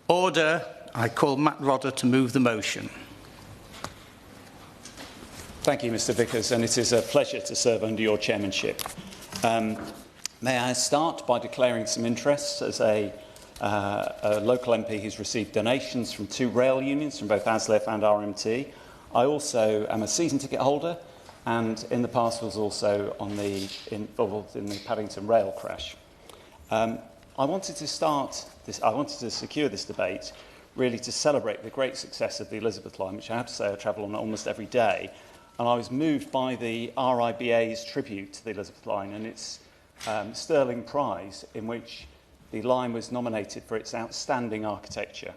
Order. I call Matt Rodder to move the motion. Thank you, Mr Vickers, and it is a pleasure to serve under your chairmanship. May I start by declaring some interests as a local MP who's received donations from 2 rail unions, from both ASLEF and RMT. I also am a season ticket holder, and in the past was also involved in the Paddington rail crash. I wanted to secure this debate really to celebrate the great success of the Elizabeth line, which I have to say I travel on almost every day. And I was moved by the RIBA's tribute to the Elizabeth line and its Sterling Prize, in which the line was nominated for its outstanding architecture.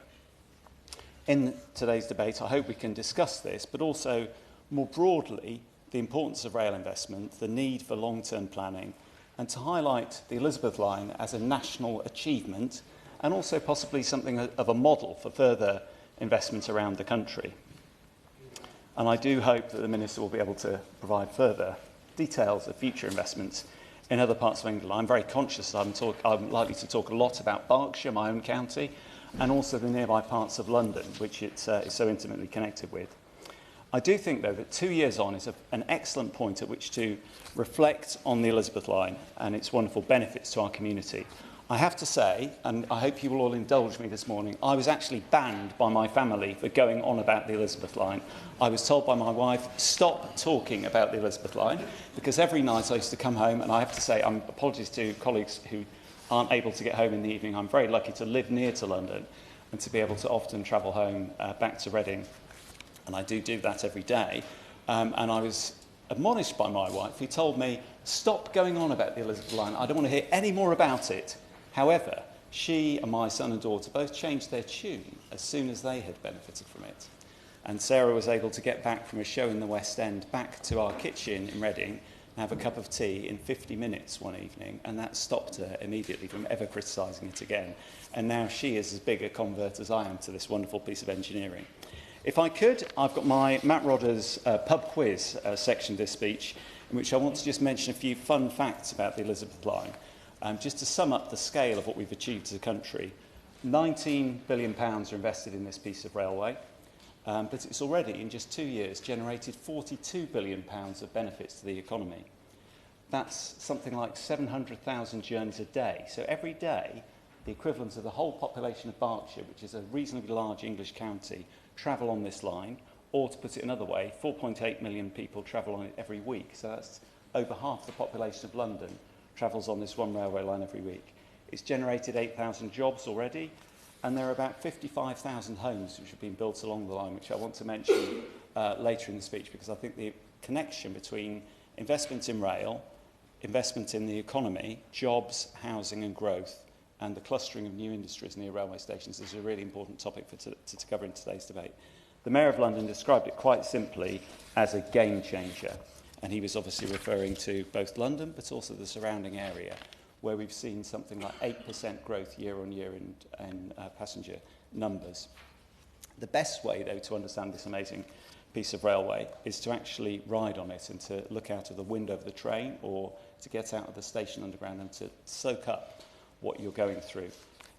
In today's debate, I hope we can discuss this, but also more broadly, the importance of rail investment, the need for long-term planning, and to highlight the Elizabeth line as a national achievement and also possibly something of a model for further investment around the country. And I do hope that the Minister will be able to provide further details of future investments in other parts of England. I'm very conscious that I'm likely to talk a lot about Berkshire, my own county, and also the nearby parts of London, which it is so intimately connected with. I do think, though, that 2 years on is an excellent point at which to reflect on the Elizabeth line and its wonderful benefits to our community. I have to say, and I hope you will all indulge me this morning, I was actually banned by my family for going on about the Elizabeth line. I was told by my wife, stop talking about the Elizabeth line, because every night I used to come home, and I have to say, apologies to colleagues who aren't able to get home in the evening. I'm very lucky to live near to London and to be able to often travel home back to Reading. And I do that every day. And I was admonished by my wife, who told me, stop going on about the Elizabeth line. I don't want to hear any more about it. However, she and my son and daughter both changed their tune as soon as they had benefited from it. And Sarah was able to get back from a show in the West End back to our kitchen in Reading and have a cup of tea in 50 minutes one evening, and that stopped her immediately from ever criticising it again. And now she is as big a convert as I am to this wonderful piece of engineering. If I could, I've got my Matt Rodder's pub quiz section of this speech, in which I want to just mention a few fun facts about the Elizabeth line. Just to sum up the scale of what we've achieved as a country, £19 billion are invested in this piece of railway, but it's already, in just 2 years, generated £42 billion of benefits to the economy. That's something like 700,000 journeys a day. So every day, the equivalent of the whole population of Berkshire, which is a reasonably large English county, travel on this line, or to put it another way, 4.8 million people travel on it every week. So that's over half the population of London travels on this one railway line every week. It's generated 8,000 jobs already, and there are about 55,000 homes which have been built along the line, which I want to mention later in the speech, because I think the connection between investment in rail, investment in the economy, jobs, housing and growth, and the clustering of new industries near railway stations is a really important topic to cover in today's debate. The Mayor of London described it quite simply as a game changer. And he was obviously referring to both London, but also the surrounding area, where we've seen something like 8% growth year on year in passenger numbers. The best way, though, to understand this amazing piece of railway is to actually ride on it and to look out of the window of the train, or to get out of the station underground and to soak up what you're going through.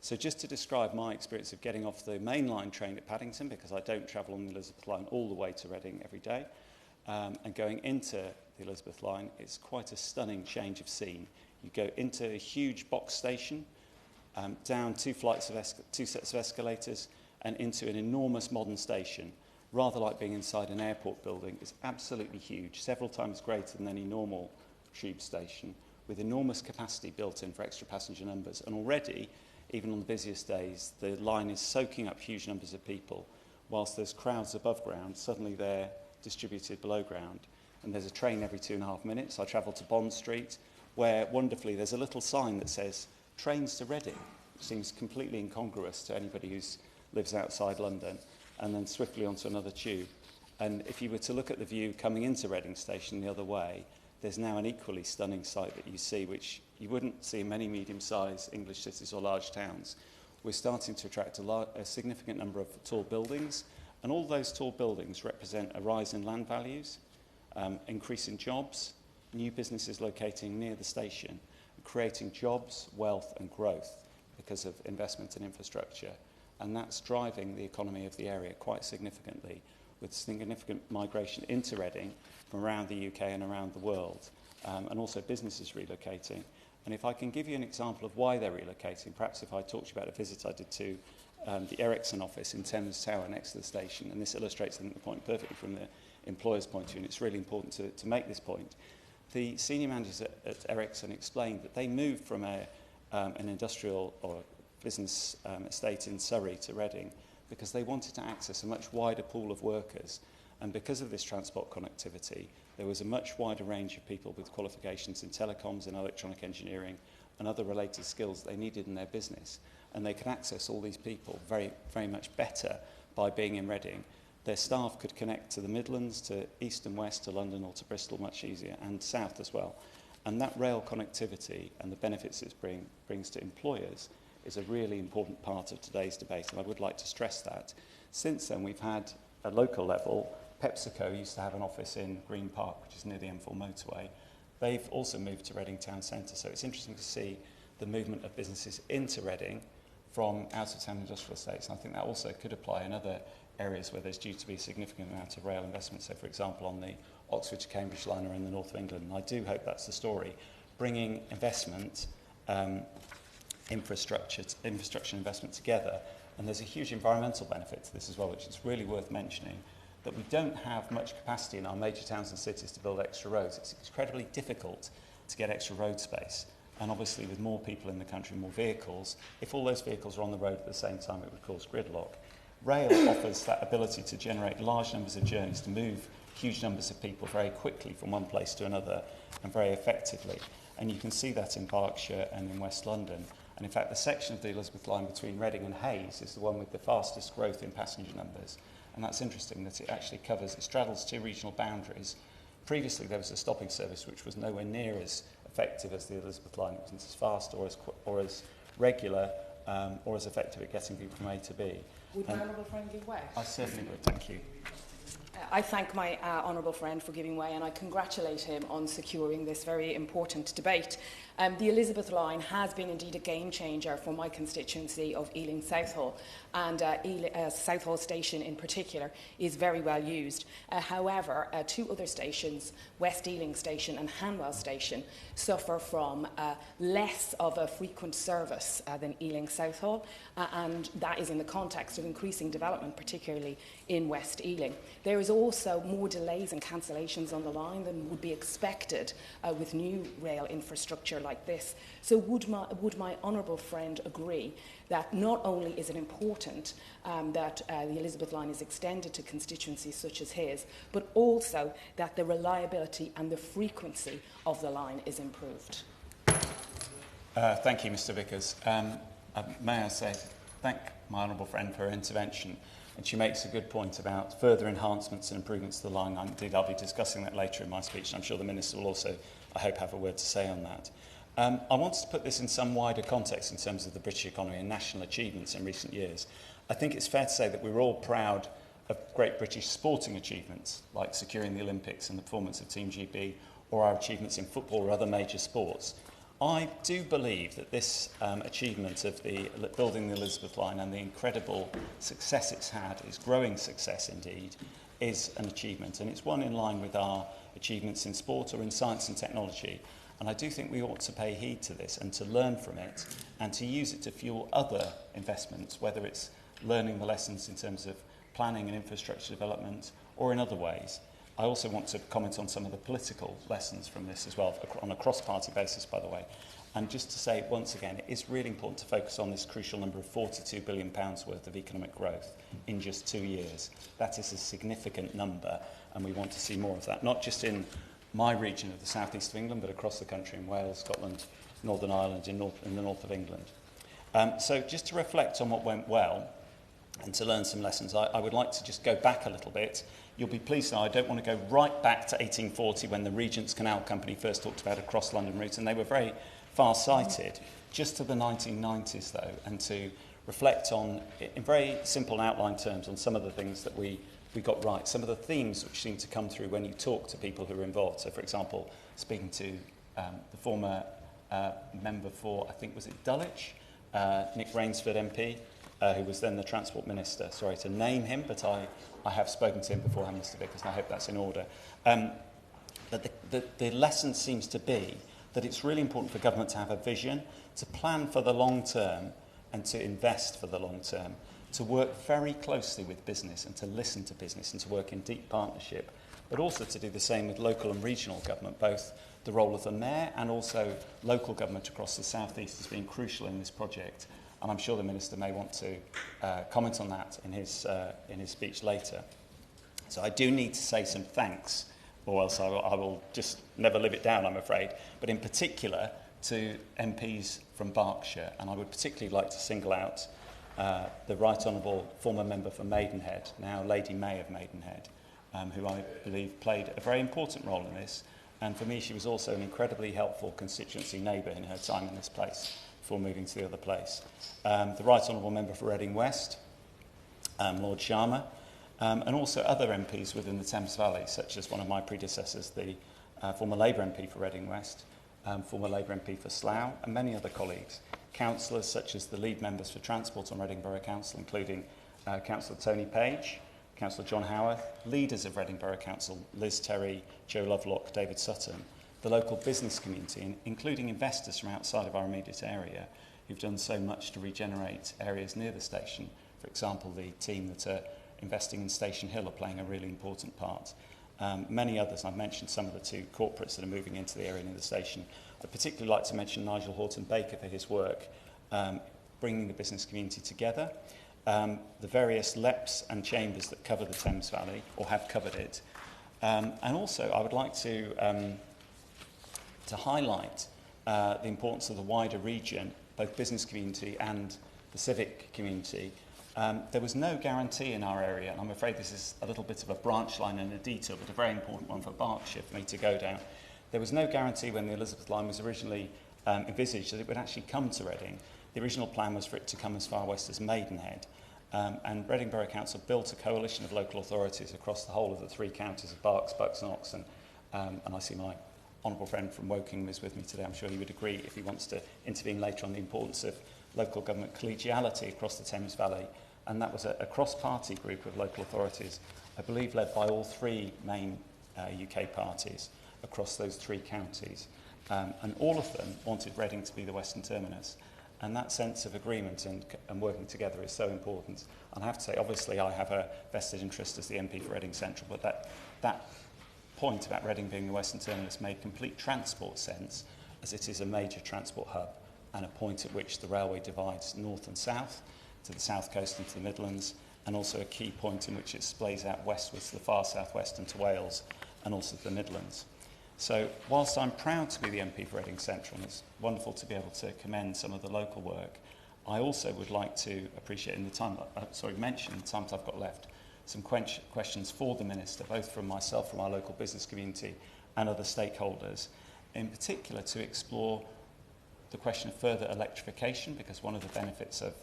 So just to describe my experience of getting off the mainline train at Paddington, because I don't travel on the Elizabeth line all the way to Reading every day, and going into the Elizabeth line, it's quite a stunning change of scene. You go into a huge box station, down two sets of escalators, and into an enormous modern station, rather like being inside an airport building. It's absolutely huge, several times greater than any normal tube station, with enormous capacity built in for extra passenger numbers. And already, even on the busiest days, the line is soaking up huge numbers of people. Whilst there's crowds above ground, suddenly they're distributed below ground. And there's a train every 2.5 minutes. I travel to Bond Street, where wonderfully there's a little sign that says trains to Reading, which seems completely incongruous to anybody who lives outside London, and then swiftly onto another tube. And if you were to look at the view coming into Reading Station the other way, there's now an equally stunning sight that you see, which you wouldn't see in many medium-sized English cities or large towns. We're starting to attract a significant number of tall buildings, and all those tall buildings represent a rise in land values, increase in jobs, new businesses locating near the station, creating jobs, wealth and growth because of investment in infrastructure. and that's driving the economy of the area quite significantly, with significant migration into Reading from around the UK and around the world, and also businesses relocating. And if I can give you an example of why they're relocating, perhaps if I talked to you about a visit I did to the Ericsson office in Thames Tower next to the station, and this illustrates, I think, the point perfectly from the employer's point of view, and it's really important to make this point. The senior managers at Ericsson explained that they moved from an industrial or business estate in Surrey to Reading because they wanted to access a much wider pool of workers. And because of this transport connectivity, there was a much wider range of people with qualifications in telecoms and electronic engineering and other related skills they needed in their business. And they could access all these people very, very much better by being in Reading. Their staff could connect to the Midlands, to East and West, to London or to Bristol much easier, and South as well. And that rail connectivity and the benefits it brings to employers is a really important part of today's debate, and I would like to stress that. Since then, we've had, at local level, PepsiCo used to have an office in Green Park, which is near the M4 motorway. They've also moved to Reading Town Centre, so it's interesting to see the movement of businesses into Reading from out-of-town industrial estates, and I think that also could apply in other areas where there's due to be a significant amount of rail investment, so for example on the Oxford to Cambridge line or in the north of England. And I do hope that's the story, bringing investment, infrastructure investment together. And there's a huge environmental benefit to this as well, which is really worth mentioning, that we don't have much capacity in our major towns and cities to build extra roads. It's incredibly difficult to get extra road space. And obviously with more people in the country, more vehicles, if all those vehicles are on the road at the same time, it would cause gridlock. Rail offers that ability to generate large numbers of journeys, to move huge numbers of people very quickly from one place to another and very effectively. And you can see that in Berkshire and in West London. And in fact, the section of the Elizabeth line between Reading and Hayes is the one with the fastest growth in passenger numbers. And that's interesting that it actually covers, it straddles two regional boundaries. Previously, there was a stopping service which was nowhere near as effective as the Elizabeth line. It wasn't as fast or as regular or as effective at getting people from A to B. Would my honourable friend give way? I certainly would, thank you. I thank my honourable friend for giving way, and I congratulate him on securing this very important debate. The Elizabeth line has been indeed a game changer for my constituency of Ealing Southall, and Southall station in particular is very well used. However, two other stations, West Ealing station and Hanwell station, suffer from less of a frequent service than Ealing Southall, and that is in the context of increasing development, particularly in West Ealing. There is also more delays and cancellations on the line than would be expected with new rail infrastructure like this. So would my honourable friend agree that not only is it important that the Elizabeth line is extended to constituencies such as his, but also that the reliability and the frequency of the line is improved? Thank you, Mr Vickers. May I say, thank my honourable friend for her intervention. And she makes a good point about further enhancements and improvements to the line. Indeed, I'll be discussing that later in my speech, and I'm sure the Minister will also, I hope, have a word to say on that. I wanted to put this in some wider context in terms of the British economy and national achievements in recent years. I think it's fair to say that we're all proud of great British sporting achievements, like securing the Olympics and the performance of Team GB, or our achievements in football or other major sports. I do believe that this achievement of building the Elizabeth line and the incredible success it's had, its growing success indeed, is an achievement. And it's one in line with our achievements in sport or in science and technology. And I do think we ought to pay heed to this and to learn from it and to use it to fuel other investments, whether it's learning the lessons in terms of planning and infrastructure development or in other ways. I also want to comment on some of the political lessons from this as well, on a cross-party basis, by the way. And just to say, once again, it is really important to focus on this crucial number of £42 billion worth of economic growth in just 2 years. That is a significant number, and we want to see more of that, not just in my region of the southeast of England, but across the country in Wales, Scotland, Northern Ireland, in the north of England. So just to reflect on what went well, and to learn some lessons, I would like to just go back a little bit. You'll be pleased to know I don't want to go right back to 1840 when the Regent's Canal Company first talked about a cross-London route, and they were very far-sighted, just to the 1990s though, and to reflect on, in very simple outline terms, on some of the things that we got right, some of the themes which seem to come through when you talk to people who are involved. So, for example, speaking to the former member for, I think, was it Dulwich, Nick Rainsford MP, who was then the Transport Minister. Sorry to name him, but I have spoken to him beforehand, Mr Vickers, and I hope that's in order. But the lesson seems to be that it's really important for government to have a vision, to plan for the long term and to invest for the long term, to work very closely with business and to listen to business and to work in deep partnership, but also to do the same with local and regional government, both the role of the mayor and also local government across the South East has been crucial in this project. And I'm sure the Minister may want to comment on that in his speech later. So I do need to say some thanks, or else I will just never live it down, I'm afraid, but in particular to MPs from Berkshire, and I would particularly like to single out the Right Honourable former member for Maidenhead, now Lady May of Maidenhead, who I believe played a very important role in this, and for me she was also an incredibly helpful constituency neighbour in her time in this place before moving to the other place. The Right Honourable member for Reading West, Lord Sharma, and also other MPs within the Thames Valley, such as one of my predecessors, the former Labour MP for Reading West, former Labour MP for Slough, and many other colleagues. Councillors such as the lead members for Transport on Reading Borough Council, including Councillor Tony Page, Councillor John Howarth, leaders of Reading Borough Council, Liz Terry, Joe Lovelock, David Sutton, the local business community, including investors from outside of our immediate area, who've done so much to regenerate areas near the station. For example, the team that are investing in Station Hill are playing a really important part. Many others, I've mentioned some of the two corporates that are moving into the area near the station. I'd particularly like to mention Nigel Horton-Baker for his work bringing the business community together. The various LEPs and chambers that cover the Thames Valley, or have covered it. And also, I would like to highlight the importance of the wider region, both business community and the civic community. There was no guarantee in our area, and I'm afraid this is a little bit of a branch line and a detour, but a very important one for Berkshire for me to go down. There was no guarantee when the Elizabeth line was originally envisaged that it would actually come to Reading. The original plan was for it to come as far west as Maidenhead. And Reading Borough Council built a coalition of local authorities across the whole of the three counties of Berks, Bucks and Oxon. And I see my honourable friend from Woking is with me today. I'm sure he would agree if he wants to intervene later on the importance of local government collegiality across the Thames Valley. And that was a cross-party group of local authorities, I believe led by all three main UK parties across those three counties. And all of them wanted Reading to be the western terminus. And that sense of agreement and working together is so important. And I have to say, obviously, I have a vested interest as the MP for Reading Central, but that point about Reading being the western terminus made complete transport sense, as it is a major transport hub and a point at which the railway divides north and south, to the south coast and to the Midlands, and also a key point in which it splays out westwards to the far southwest and to Wales, and also to the Midlands. So whilst I'm proud to be the MP for Reading Central, and it's wonderful to be able to commend some of the local work, I also would like to appreciate in the time, mention the times I've got left, some questions for the Minister, both from myself, from our local business community and other stakeholders, in particular to explore the question of further electrification, because one of the benefits of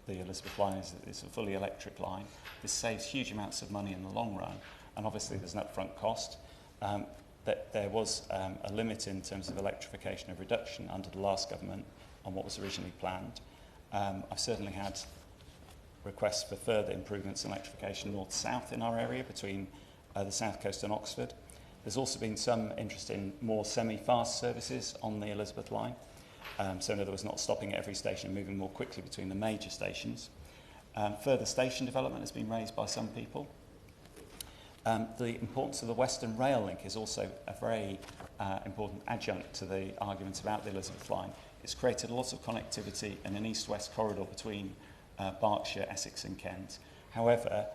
the Elizabeth line is that it's a fully electric line. This saves huge amounts of money in the long run, and obviously there's an upfront cost. That there was a limit in terms of electrification of reduction under the last government on what was originally planned. I've certainly had requests for further improvements in electrification north-south in our area between the south coast and Oxford. There's also been some interest in more semi-fast services on the Elizabeth line. So in other words, not stopping at every station and moving more quickly between the major stations. Further station development has been raised by some people. The importance of the Western Rail Link is also a very important adjunct to the arguments about the Elizabeth line. It's created a lot of connectivity in an east-west corridor between Berkshire, Essex and Kent. However,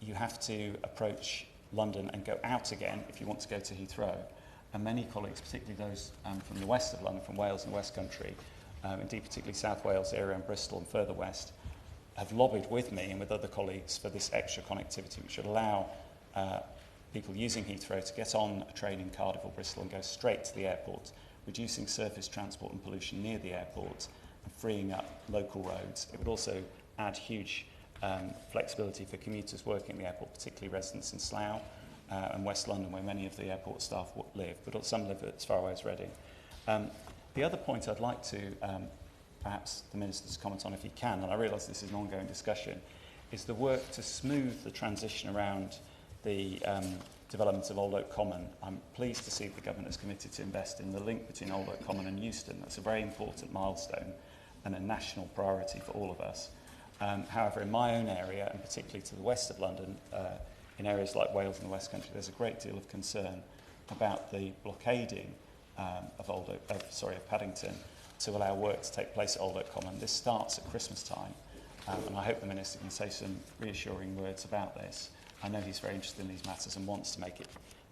you have to approach London and go out again if you want to go to Heathrow. And many colleagues, particularly those from the west of London, from Wales and West Country, indeed particularly South Wales area and Bristol and further west, have lobbied with me and with other colleagues for this extra connectivity, which should allow people using Heathrow to get on a train in Cardiff or Bristol and go straight to the airport, reducing surface transport and pollution near the airport and freeing up local roads. It would also add huge flexibility for commuters working at the airport, particularly residents in Slough and West London, where many of the airport staff live, but some live as far away as Reading. The other point I'd like to perhaps the Minister to comment on if he can, and I realise this is an ongoing discussion, is the work to smooth the transition around the development of Old Oak Common. I'm pleased to see the Government has committed to invest in the link between Old Oak Common and Euston. That's a very important milestone and a national priority for all of us. However, in my own area, and particularly to the west of London, in areas like Wales and the West Country, there's a great deal of concern about the blockading of Paddington to allow work to take place at Old Oak Common. This starts at Christmas time, and I hope the Minister can say some reassuring words about this. I know he's very interested in these matters and wants to make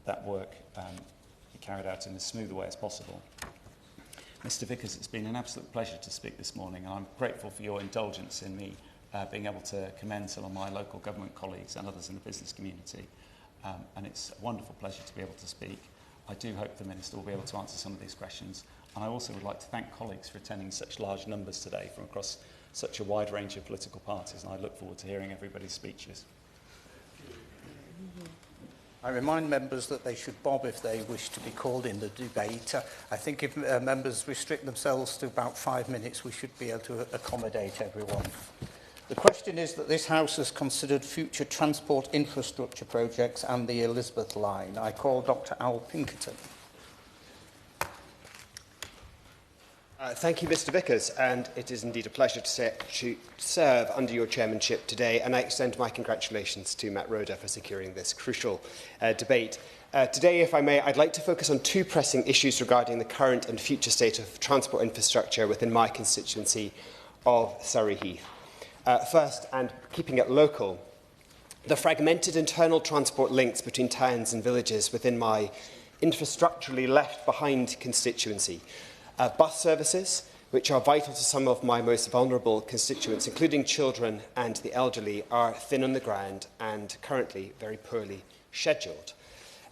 that work be carried out in as smooth a way as possible. Mr Vickers, it's been an absolute pleasure to speak this morning, and I'm grateful for your indulgence in me being able to commend some of my local government colleagues and others in the business community. And it's a wonderful pleasure to be able to speak. I do hope the Minister will be able to answer some of these questions. And I also would like to thank colleagues for attending such large numbers today from across such a wide range of political parties, and I look forward to hearing everybody's speeches. I remind members that they should bob if they wish to be called in the debate. I think if members restrict themselves to about 5 minutes, we should be able to accommodate everyone. The question is that this House has considered future transport infrastructure projects and the Elizabeth line. I call Dr Al Pinkerton. Thank you, Mr Vickers, and it is indeed a pleasure to serve under your chairmanship today, and I extend my congratulations to Matt Rhoda for securing this crucial debate. Today, if I may, I'd like to focus on two pressing issues regarding the current and future state of transport infrastructure within my constituency of Surrey Heath. First, and keeping it local, the fragmented internal transport links between towns and villages within my infrastructurally left behind constituency. Bus services, which are vital to some of my most vulnerable constituents, including children and the elderly, are thin on the ground and currently very poorly scheduled.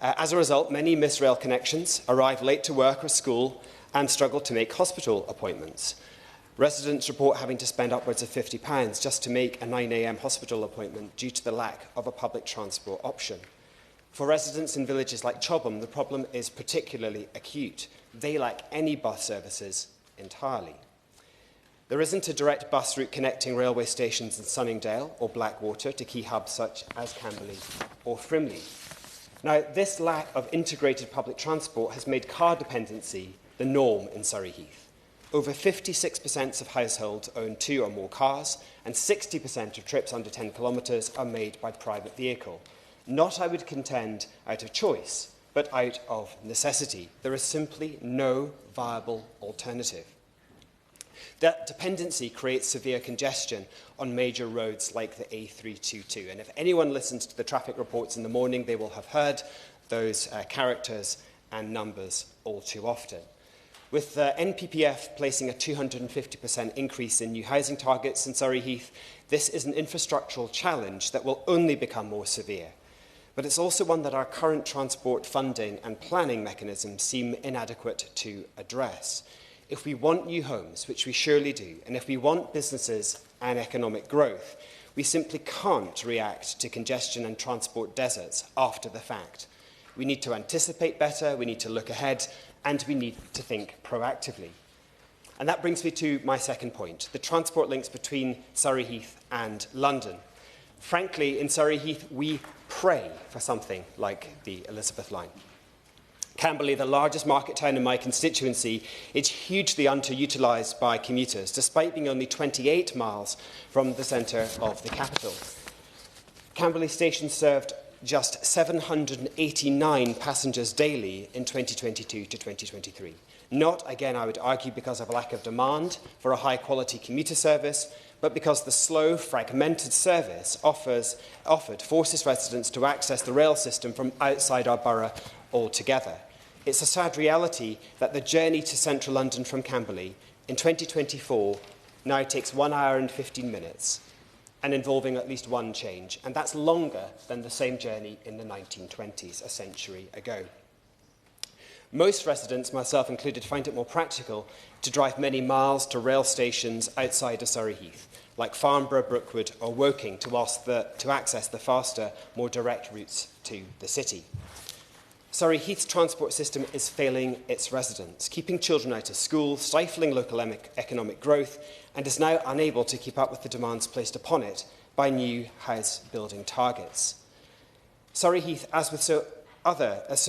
As a result, many miss rail connections, arrive late to work or school, and struggle to make hospital appointments. Residents report having to spend upwards of £50 just to make a 9 a.m. hospital appointment due to the lack of a public transport option. For residents in villages like Chobham, the problem is particularly acute. They lack any bus services entirely. There isn't a direct bus route connecting railway stations in Sunningdale or Blackwater to key hubs such as Camberley or Frimley. Now, this lack of integrated public transport has made car dependency the norm in Surrey Heath. Over 56% of households own 2 or more cars, and 60% of trips under 10 kilometres are made by private vehicle. Not, I would contend, out of choice, but out of necessity. There is simply no viable alternative. That dependency creates severe congestion on major roads like the A322. And if anyone listens to the traffic reports in the morning, they will have heard those characters and numbers all too often. With the NPPF placing a 250% increase in new housing targets in Surrey Heath, this is an infrastructural challenge that will only become more severe. But it's also one that our current transport funding and planning mechanisms seem inadequate to address. If we want new homes, which we surely do, and if we want businesses and economic growth, we simply can't react to congestion and transport deserts after the fact. We need to anticipate better, we need to look ahead, and we need to think proactively. And that brings me to my second point, the transport links between Surrey Heath and London. Frankly, in Surrey Heath, we pray for something like the Elizabeth line. Camberley, the largest market town in my constituency, is hugely underutilised by commuters, despite being only 28 miles from the centre of the capital. Camberley station served just 789 passengers daily in 2022 to 2023. Not, again, I would argue, because of a lack of demand for a high-quality commuter service, but because the slow, fragmented service offered forces residents to access the rail system from outside our borough altogether. It's a sad reality that the journey to central London from Camberley in 2024 now takes 1 hour and 15 minutes, and involving at least one change, and that's longer than the same journey in the 1920s, a century ago. Most residents, myself included, find it more practical to drive many miles to rail stations outside of Surrey Heath, like Farnborough, Brookwood or Woking, to access the faster, more direct routes to the city. Surrey Heath's transport system is failing its residents, keeping children out of school, stifling local economic growth, and is now unable to keep up with the demands placed upon it by new house building targets. Surrey Heath, as with so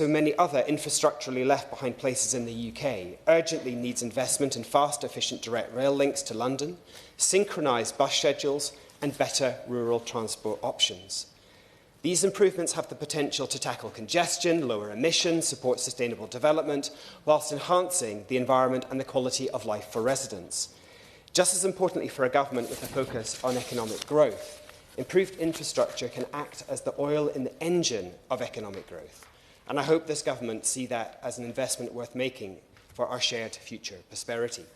many other infrastructurally left behind places in the UK, urgently needs investment in fast, efficient direct rail links to London, synchronised bus schedules, and better rural transport options. These improvements have the potential to tackle congestion, lower emissions, support sustainable development, whilst enhancing the environment and the quality of life for residents. Just as importantly for a government with a focus on economic growth, improved infrastructure can act as the oil in the engine of economic growth. And I hope this government see that as an investment worth making for our shared future prosperity.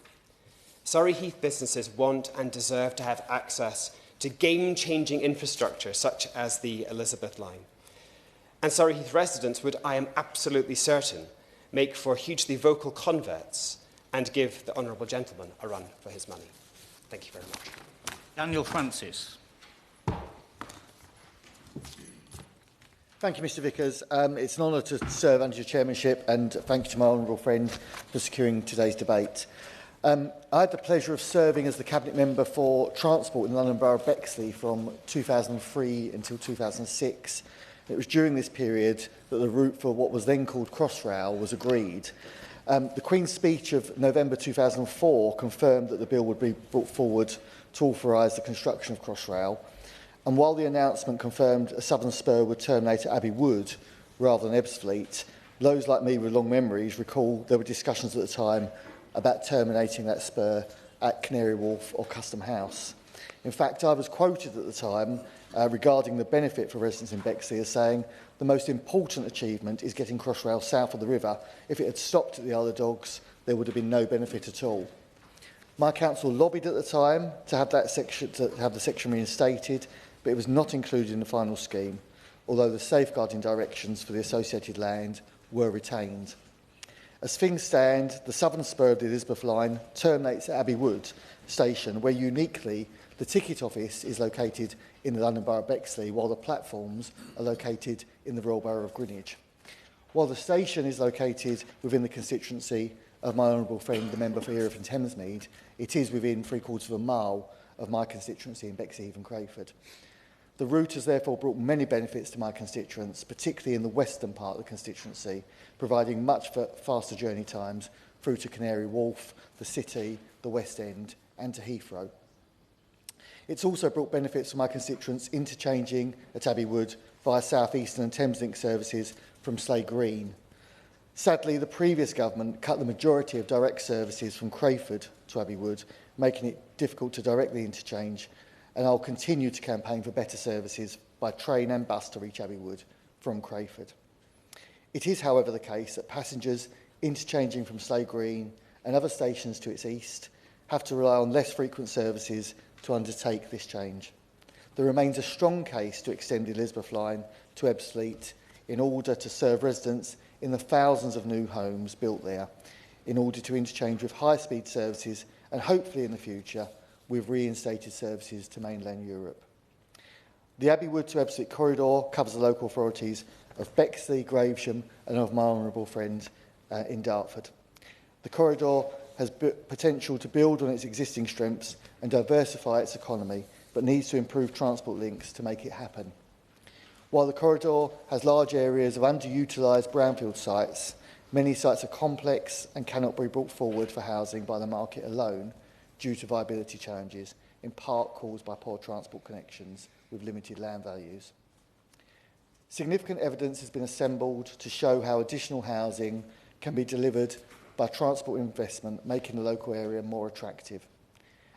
Surrey Heath businesses want and deserve to have access to game-changing infrastructure such as the Elizabeth Line. And Surrey Heath residents would, I am absolutely certain, make for hugely vocal converts and give the honourable gentleman a run for his money. Thank you very much. Daniel Francis. Thank you, Mr Vickers. It's an honour to serve under your chairmanship, and thank you to my honourable friend for securing today's debate. I had the pleasure of serving as the Cabinet Member for Transport in the London Borough of Bexley from 2003 until 2006. It was during this period that the route for what was then called Crossrail was agreed. The Queen's speech of November 2004 confirmed that the bill would be brought forward to authorise the construction of Crossrail. And while the announcement confirmed a southern spur would terminate at Abbey Wood rather than Ebbsfleet, those like me with long memories recall there were discussions at the time about terminating that spur at Canary Wharf or Custom House. In fact, I was quoted at the time regarding the benefit for residents in Bexley as saying the most important achievement is getting Crossrail south of the river. If it had stopped at the Isle of Dogs, there would have been no benefit at all. My council lobbied at the time to have the section reinstated, but it was not included in the final scheme, although the safeguarding directions for the associated land were retained. As things stand, the southern spur of the Elizabeth Line terminates at Abbey Wood station, where uniquely the ticket office is located in the London Borough of Bexley, while the platforms are located in the Royal Borough of Greenwich. While the station is located within the constituency of my honourable friend, the member for Hereford and Thamesmead, it is within 3/4 of a mile of my constituency in Bexley and Crayford. The route has therefore brought many benefits to my constituents, particularly in the western part of the constituency, providing much faster journey times through to Canary Wharf, the City, the West End and to Heathrow. It's also brought benefits to my constituents interchanging at Abbey Wood via South Eastern and Thameslink services from Slade Green. Sadly, the previous government cut the majority of direct services from Crayford to Abbey Wood, making it difficult to directly interchange, and I'll continue to campaign for better services by train and bus to reach Abbey Wood from Crayford. It is, however, the case that passengers interchanging from Slade Green and other stations to its east have to rely on less frequent services to undertake this change. There remains a strong case to extend the Elizabeth Line to Ebbsfleet in order to serve residents in the thousands of new homes built there, in order to interchange with high-speed services and hopefully in the future with reinstated services to mainland Europe. The Abbey Wood to Ebbsfleet corridor covers the local authorities of Bexley, Gravesham and of my honourable friend in Dartford. The corridor has potential to build on its existing strengths and diversify its economy, but needs to improve transport links to make it happen. While the corridor has large areas of underutilised brownfield sites, many sites are complex and cannot be brought forward for housing by the market alone due to viability challenges, in part caused by poor transport connections with limited land values. Significant evidence has been assembled to show how additional housing can be delivered by transport investment, making the local area more attractive.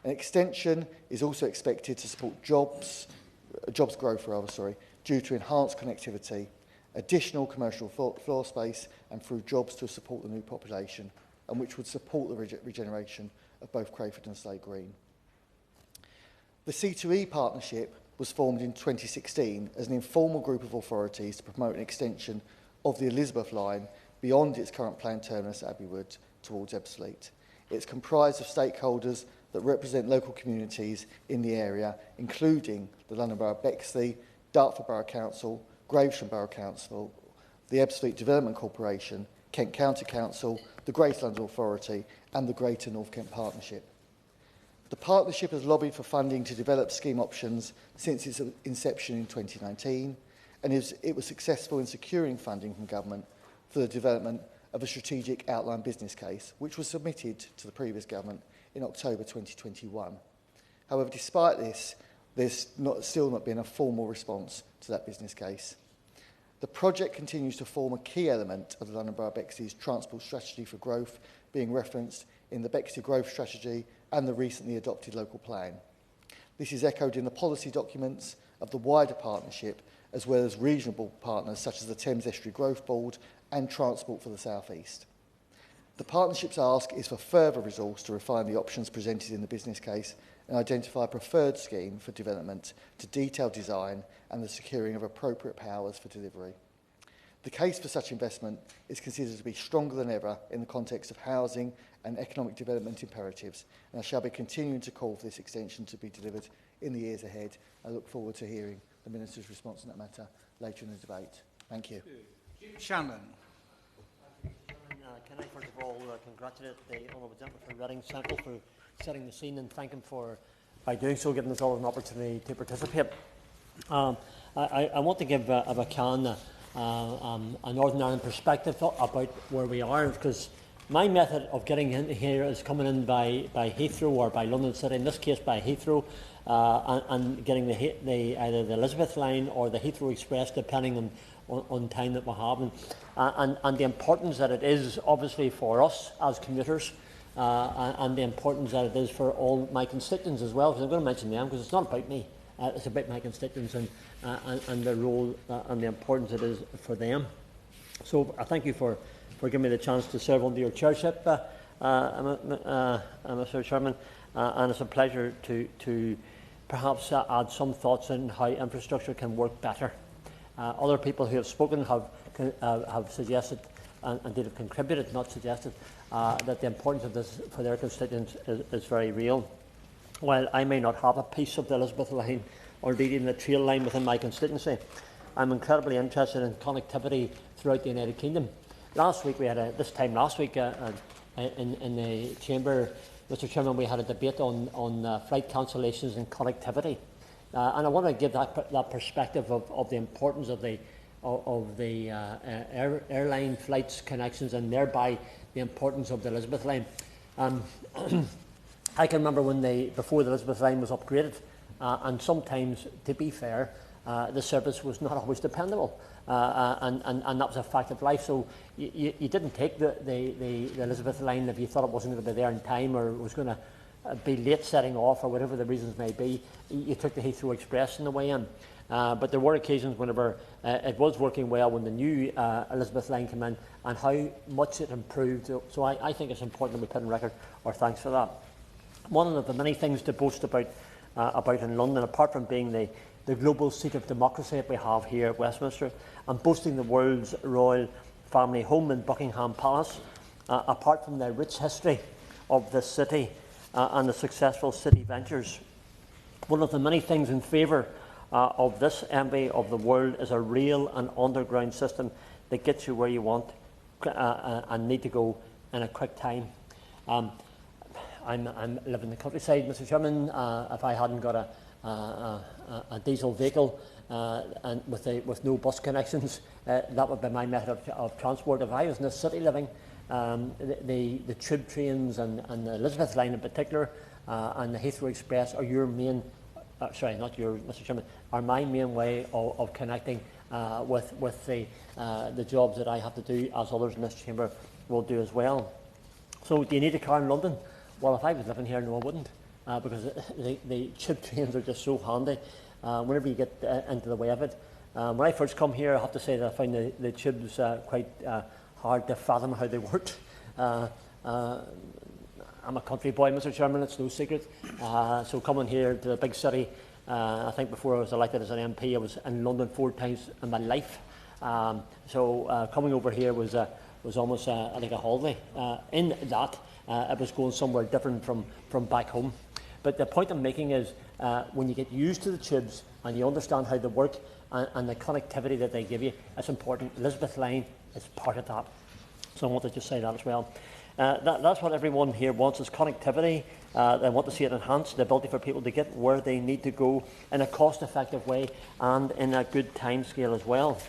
An extension is also expected to support jobs growth due to enhanced connectivity, additional commercial floor space and through jobs to support the new population, and which would support the regeneration of both Crayford and Slade Green. The C2E partnership was formed in 2016 as an informal group of authorities to promote an extension of the Elizabeth Line beyond its current planned terminus at Abbey Wood towards Ebbsfleet. It's comprised of stakeholders that represent local communities in the area, including the London Borough of Bexley, Dartford Borough Council, Gravesham Borough Council, the Ebbsfleet Development Corporation, Kent County Council, the Greater London Authority and the Greater North Kent Partnership. The partnership has lobbied for funding to develop scheme options since its inception in 2019, and it was successful in securing funding from government for the development of a strategic outline business case, which was submitted to the previous government in October 2021. However, despite this, there's still not been a formal response to that business case. The project continues to form a key element of the London Borough Bexley's transport strategy for growth, being referenced in the Bexley Growth Strategy and the recently adopted local plan. This is echoed in the policy documents of the wider partnership, as well as regional partners such as the Thames Estuary Growth Board and Transport for the South East. The partnership's ask is for further resource to refine the options presented in the business case and identify a preferred scheme for development to detailed design and the securing of appropriate powers for delivery. The case for such investment is considered to be stronger than ever in the context of housing and economic development imperatives, and I shall be continuing to call for this extension to be delivered in the years ahead. I look forward to hearing the Minister's response on that matter later in the debate. Thank you. Shannon. Can I first of all congratulate the Honourable Gentleman for Reading Central for setting the scene and thank him for, by doing so, giving us all an opportunity to participate. I want to give, if I can, a Northern Ireland perspective about where we are, because my method of getting in here is coming in by Heathrow or by London City, in this case by Heathrow, and getting either the Elizabeth line or the Heathrow Express, depending on time that we're having, and the importance that it is obviously for us as commuters, and the importance that it is for all my constituents as well, because I'm going to mention them because it's not about me, it's about my constituents and the role and the importance it is for them. So I thank you for giving me the chance to serve under your chairship, Mr. Chairman, and it's a pleasure to perhaps add some thoughts on how infrastructure can work better. Other people who have spoken have suggested, and indeed have contributed, not suggested, that the importance of this for their constituents is very real. While I may not have a piece of the Elizabeth line or indeed even the trail line within my constituency, I'm incredibly interested in connectivity throughout the United Kingdom. Last week, we had this time last week in the Chamber, Mr. Chairman, we had a debate on flight cancellations and connectivity. And I want to give that perspective of the importance of the airline flights connections, and thereby the importance of the Elizabeth line. I can remember before the Elizabeth line was upgraded, and sometimes, to be fair, the service was not always dependable, and that was a fact of life. So you didn't take the Elizabeth line if you thought it wasn't going to be there in time or was going to be late setting off or whatever the reasons may be. You took the Heathrow Express on the way in. But there were occasions whenever it was working well when the new Elizabeth line came in, and how much it improved. So I think it's important that we put on record our thanks for that. One of the many things to boast about in London, apart from being the global seat of democracy that we have here at Westminster, and boasting the world's royal family home in Buckingham Palace, apart from the rich history of the city and the successful city ventures, one of the many things in favour of this envy of the world is a real and underground system that gets you where you want and need to go in a quick time. I live in the countryside, Mr. Chairman. If I hadn't got a diesel vehicle and with no bus connections, that would be my method of transport. If I was in the city living, the tube trains and the Elizabeth line in particular, and the Heathrow Express are your main, sorry, not your, Mr. Chairman, are my main way of connecting with the jobs that I have to do, as others in this chamber will do as well. So, do you need a car in London? Well, if I was living here, no, I wouldn't, because the tube trains are just so handy. Whenever you get into the way of it. When I first come here, I have to say that I found the tubes quite hard to fathom how they worked. I'm a country boy, Mr. Chairman, it's no secret. So coming here to the big city, I think before I was elected as an MP, I was in London 4 times in my life. So coming over here was almost like a holiday. In that, it was going somewhere different from back home. But the point I'm making is when you get used to the tubes and you understand how they work and the connectivity that they give you, it's important. Elizabeth Line is part of that. So I want to just say that as well. That's what everyone here wants, is connectivity. They want to see it enhanced, the ability for people to get where they need to go in a cost-effective way and in a good timescale as well.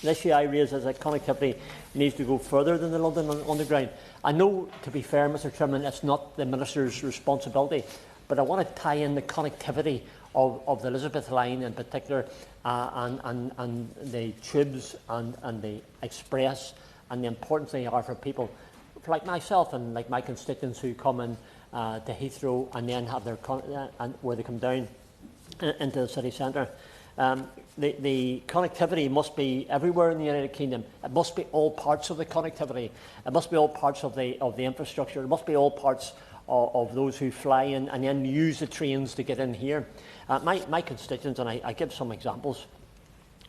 The issue I raise is that connectivity needs to go further than the London Underground. I know, to be fair, Mr Chairman, it's not the Minister's responsibility, but I want to tie in the connectivity of the Elizabeth Line in particular, and the tubes and the express, and the importance they are for people like myself and like my constituents who come in to Heathrow and then have their where they come down into the city centre. The connectivity must be everywhere in the United Kingdom. It must be all parts of the connectivity. It must be all parts of the infrastructure. It must be all parts of those who fly in and then use the trains to get in here. My constituents, and I give some examples,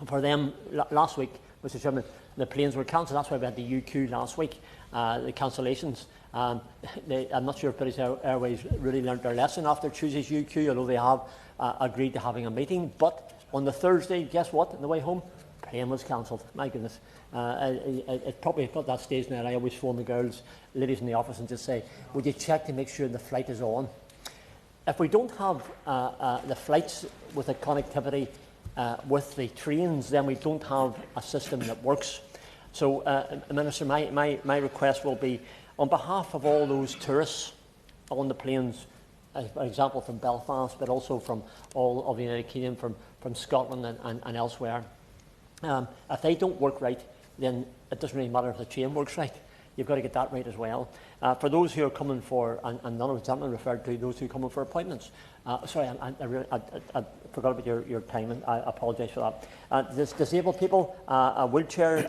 for them last week, Mr Chairman, the planes were cancelled. That's why we had the UQ last week, the cancellations. I'm not sure if British Airways really learnt their lesson after Tuesday's UQ, although they have agreed to having a meeting. But on the Thursday, guess what? On the way home, plane was cancelled. My goodness. It's probably got that stage now. I always phone the girls, ladies in the office, and just say, would you check to make sure the flight is on? If we don't have the flights with the connectivity with the trains, then we don't have a system that works. So, Minister, my request will be, on behalf of all those tourists on the planes, for example from Belfast, but also from all of the United Kingdom, from Scotland and elsewhere, if they don't work right, then it doesn't really matter if the train works right. You've got to get that right as well. For those who are coming for, and none of the gentlemen referred to those who are coming for appointments. Sorry, I forgot about your timing. I apologise for that. Disabled people, wheelchair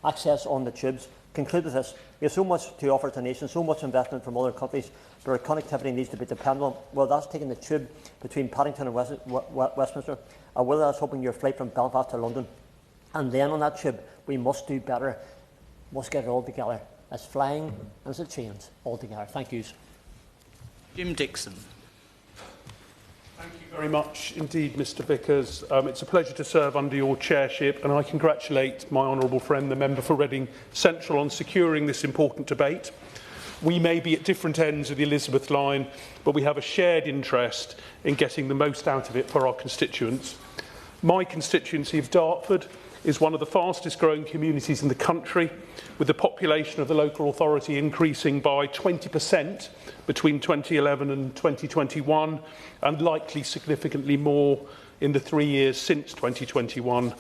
access on the tubes. Conclude with this. We have so much to offer to the nation, so much investment from other countries, but our connectivity needs to be dependable. Well, that's taking the tube between Paddington and Westminster, whether that's opening your flight from Belfast to London. And then on that tube, we must do better. Must get it all together. It's flying and it's the trains all together. Thank you. Jim Dixon. Thank you very much indeed, Mr Vickers. It's a pleasure to serve under your chairship, and I congratulate my honourable friend, the member for Reading Central, on securing this important debate. We may be at different ends of the Elizabeth line, but we have a shared interest in getting the most out of it for our constituents. My constituency of Dartford is one of the fastest growing communities in the country, with the population of the local authority increasing by 20% between 2011 and 2021, and likely significantly more in the 3 years since 2021.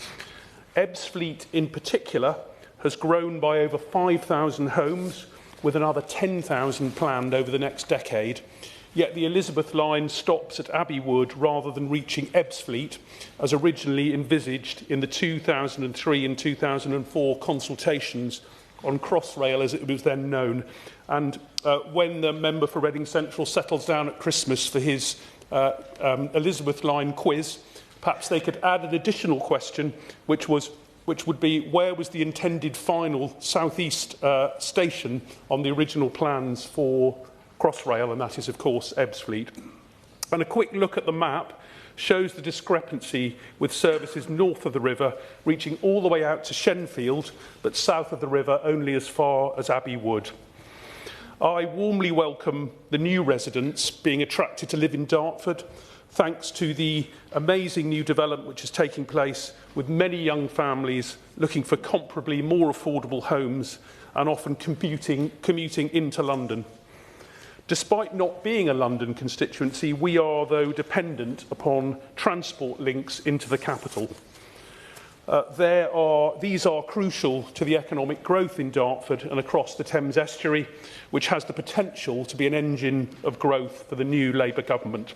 Ebbsfleet in particular has grown by over 5,000 homes, with another 10,000 planned over the next decade. Yet the Elizabeth line stops at Abbey Wood rather than reaching Ebbsfleet, as originally envisaged in the 2003 and 2004 consultations on Crossrail, as it was then known. And when the member for Reading Central settles down at Christmas for his Elizabeth line quiz, perhaps they could add an additional question, which would be, where was the intended final southeast station on the original plans for Crossrail, and that is, of course, Ebbsfleet. And a quick look at the map shows the discrepancy with services north of the river reaching all the way out to Shenfield, but south of the river only as far as Abbey Wood. I warmly welcome the new residents being attracted to live in Dartford, thanks to the amazing new development which is taking place, with many young families looking for comparably more affordable homes and often commuting into London. Despite not being a London constituency, we are, though, dependent upon transport links into the capital. These are crucial to the economic growth in Dartford and across the Thames estuary, which has the potential to be an engine of growth for the new Labour government.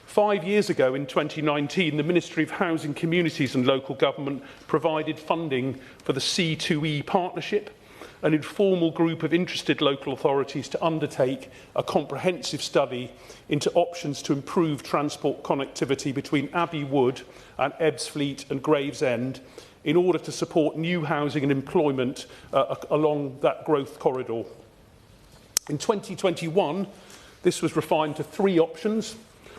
5 years ago, in 2019, the Ministry of Housing, Communities and Local Government provided funding for the C2E partnership, an informal group of interested local authorities to undertake a comprehensive study into options to improve transport connectivity between Abbey Wood and Ebbsfleet and Gravesend in order to support new housing and employment along that growth corridor. In 2021, This was refined to 3 options.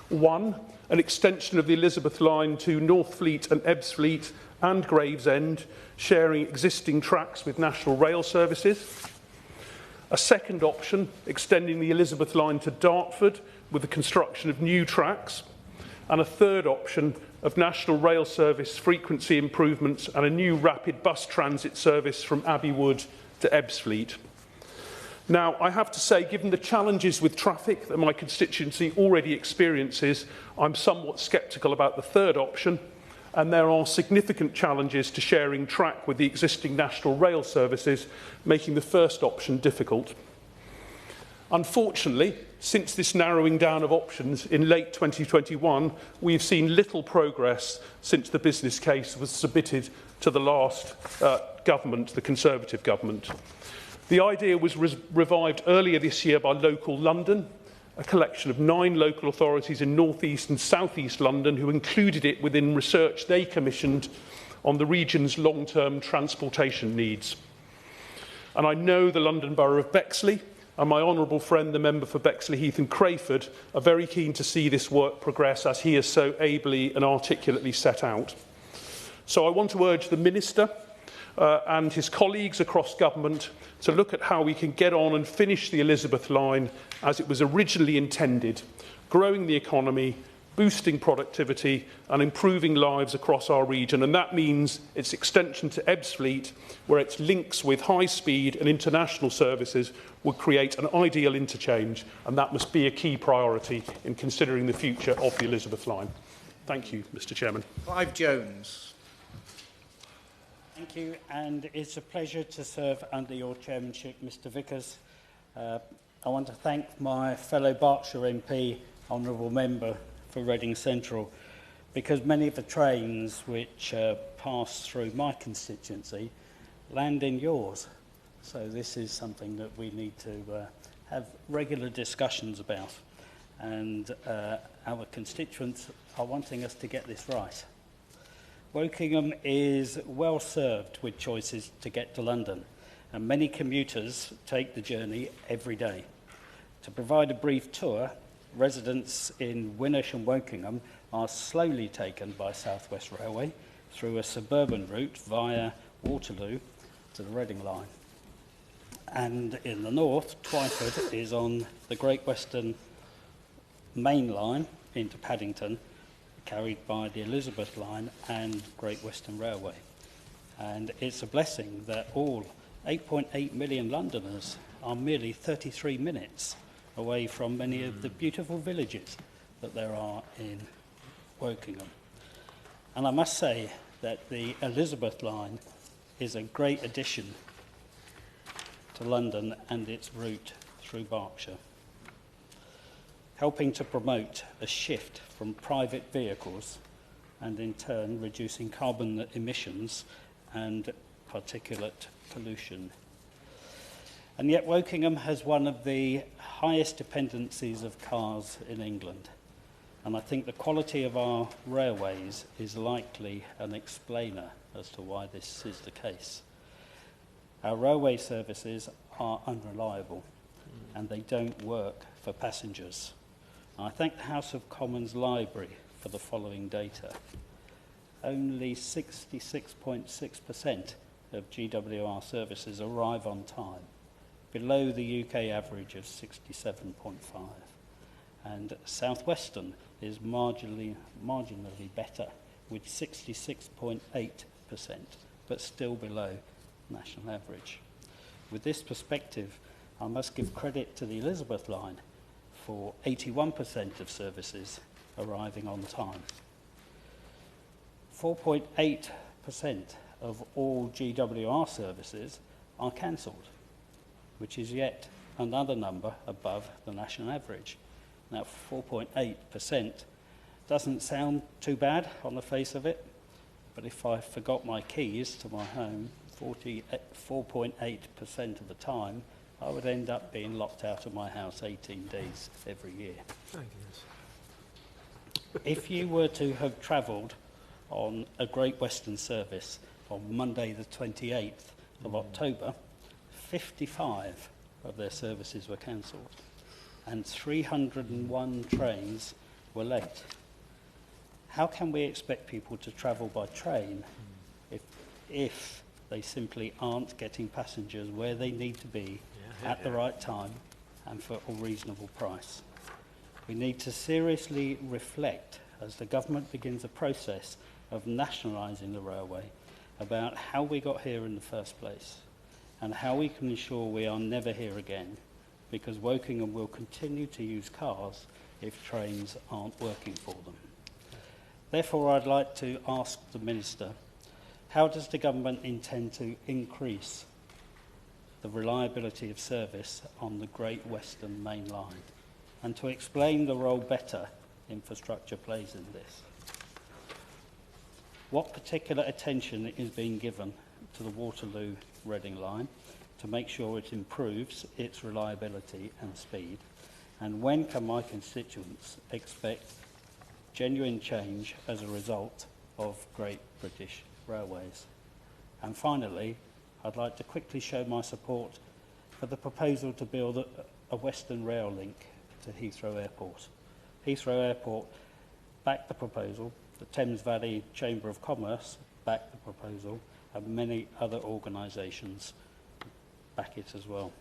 1, an extension of the Elizabeth line to Northfleet and Ebbsfleet and Gravesend, sharing existing tracks with National Rail services. A second option, extending the Elizabeth line to Dartford with the construction of new tracks. And a third option of National Rail service frequency improvements and a new rapid bus transit service from Abbey Wood to Ebbsfleet. Now, I have to say, given the challenges with traffic that my constituency already experiences, I'm somewhat sceptical about the third option, and there are significant challenges to sharing track with the existing National Rail services, making the first option difficult. Unfortunately, since this narrowing down of options in late 2021, we've seen little progress since the business case was submitted to the last government, the Conservative government. The idea was revived earlier this year by Local London, a collection of 9 local authorities in North East and South East London who included it within research they commissioned on the region's long-term transportation needs. And I know the London Borough of Bexley and my honourable friend, the member for Bexley Heath and Crayford, are very keen to see this work progress as he has so ably and articulately set out. So I want to urge the Minister and his colleagues across government to look at how we can get on and finish the Elizabeth line as it was originally intended, growing the economy, boosting productivity and improving lives across our region. And that means its extension to Ebbsfleet, where its links with high-speed and international services would create an ideal interchange, and that must be a key priority in considering the future of the Elizabeth line. Thank you, Mr Chairman. Clive Jones. Thank you, and it's a pleasure to serve under your chairmanship, Mr Vickers. I want to thank my fellow Berkshire MP, Honourable Member for Reading Central, because many of the trains which pass through my constituency land in yours. So this is something that we need to have regular discussions about, and our constituents are wanting us to get this right. Wokingham is well served with choices to get to London, and many commuters take the journey every day. To provide a brief tour, residents in Winnish and Wokingham are slowly taken by South West Railway through a suburban route via Waterloo to the Reading line. And in the north, Twyford is on the Great Western Main Line into Paddington, carried by the Elizabeth line and Great Western Railway. And it's a blessing that all 8.8 million Londoners are merely 33 minutes away from many of the beautiful villages that there are in Wokingham. And I must say that the Elizabeth line is a great addition to London and its route through Berkshire, helping to promote a shift from private vehicles and in turn reducing carbon emissions and particulate pollution. And yet Wokingham has one of the highest dependencies of cars in England. And I think the quality of our railways is likely an explainer as to why this is the case. Our railway services are unreliable and they don't work for passengers. I thank the House of Commons Library for the following data. Only 66.6% of GWR services arrive on time, below the UK average of 67.5. And South Western is marginally better, with 66.8%, but still below national average. With this perspective, I must give credit to the Elizabeth line for 81% of services arriving on time. 4.8% of all GWR services are cancelled, which is yet another number above the national average. Now, 4.8% doesn't sound too bad on the face of it, but if I forgot my keys to my home 4.8% of the time, I would end up being locked out of my house 18 days every year. If you were to have travelled on a Great Western service on Monday the 28th of October, 55 of their services were cancelled. and 301 trains were late. How can we expect people to travel by train if they simply aren't getting passengers where they need to be at the right time and for a reasonable price? We need to seriously reflect as the government begins a process of nationalising the railway about how we got here in the first place and how we can ensure we are never here again, because Wokingham will continue to use cars if trains aren't working for them. Therefore, I'd like to ask the Minister, how does the government intend to increase the reliability of service on the Great Western Main Line, and to explain the role better infrastructure plays in this? What particular attention is being given to the Waterloo-Reading line to make sure it improves its reliability and speed? And when can my constituents expect genuine change as a result of Great British Railways? And finally, I'd like to quickly show my support for the proposal to build a Western Rail link to Heathrow Airport. Heathrow Airport backed the proposal, the Thames Valley Chamber of Commerce backed the proposal, and many other organisations back it as well.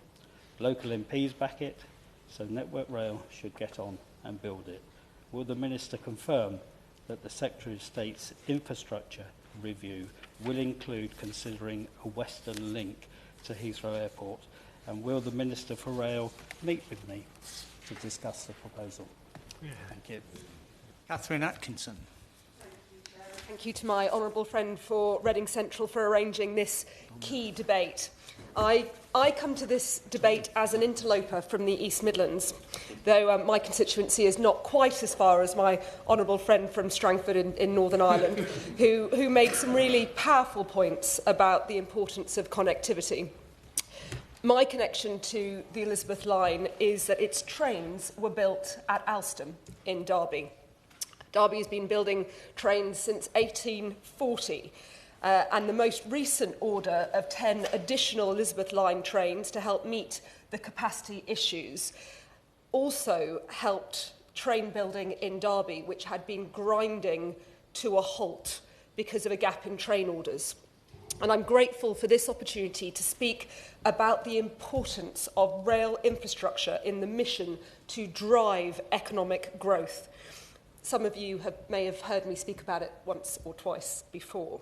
Local MPs back it, so Network Rail should get on and build it. Will the Minister confirm that the Secretary of State's infrastructure review will include considering a Western link to Heathrow Airport? And will the Minister for Rail meet with me to discuss the proposal? Thank you. Catherine Atkinson. Thank you to my honourable friend for Reading Central for arranging this key debate. I come to this debate as an interloper from the East Midlands, though my constituency is not quite as far as my honourable friend from Strangford in Northern Ireland, who made some really powerful points about the importance of connectivity. My connection to the Elizabeth line is that its trains were built at Alston in Derby. Derby has been building trains since 1840, and the most recent order of 10 additional Elizabeth line trains to help meet the capacity issues also helped train building in Derby, which had been grinding to a halt because of a gap in train orders. And I'm grateful for this opportunity to speak about the importance of rail infrastructure in the mission to drive economic growth. Some of you may have heard me speak about it once or twice before.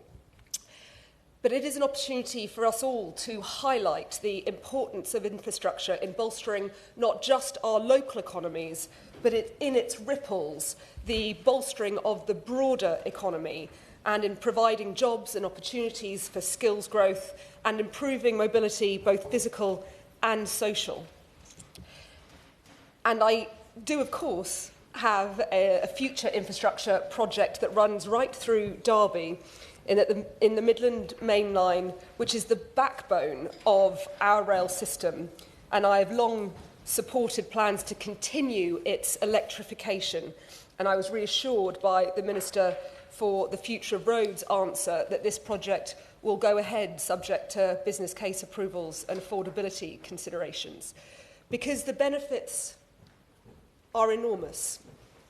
But it is an opportunity for us all to highlight the importance of infrastructure in bolstering not just our local economies, but in its ripples, the bolstering of the broader economy, and in providing jobs and opportunities for skills growth and improving mobility, both physical and social. And I do, of course, have a future infrastructure project that runs right through Derby in the Midland Main Line, which is the backbone of our rail system. And I have long supported plans to continue its electrification. And I was reassured by the Minister for the Future of Roads answer that this project will go ahead subject to business case approvals and affordability considerations, because the benefits are enormous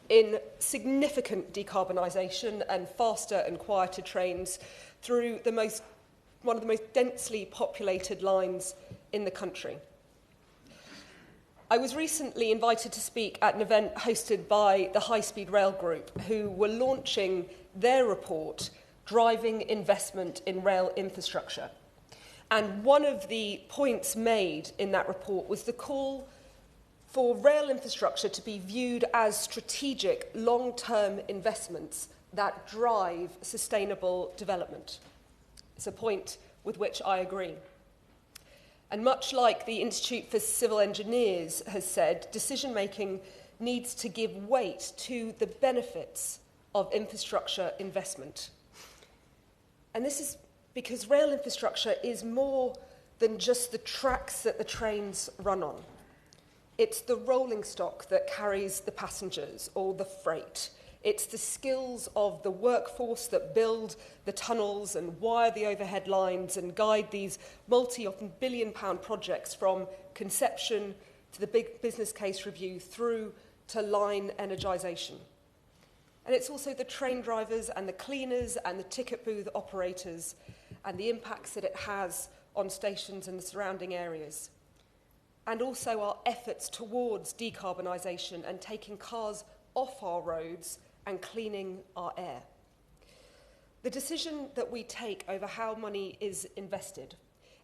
in significant decarbonisation and faster and quieter trains through one of the most densely populated lines in the country. I was recently invited to speak at an event hosted by the High Speed Rail Group, who were launching their report, Driving Investment in Rail Infrastructure. And one of the points made in that report was the call for rail infrastructure to be viewed as strategic, long-term investments that drive sustainable development. It's a point with which I agree. And much like the Institute for Civil Engineers has said, decision-making needs to give weight to the benefits of infrastructure investment. And this is because rail infrastructure is more than just the tracks that the trains run on. It's the rolling stock that carries the passengers or the freight. It's the skills of the workforce that build the tunnels and wire the overhead lines and guide these multi-billion-pound projects from conception for the big business case review through to line energisation. And it's also the train drivers and the cleaners and the ticket booth operators and the impacts that it has on stations and the surrounding areas. And also our efforts towards decarbonisation and taking cars off our roads and cleaning our air. The decision that we take over how money is invested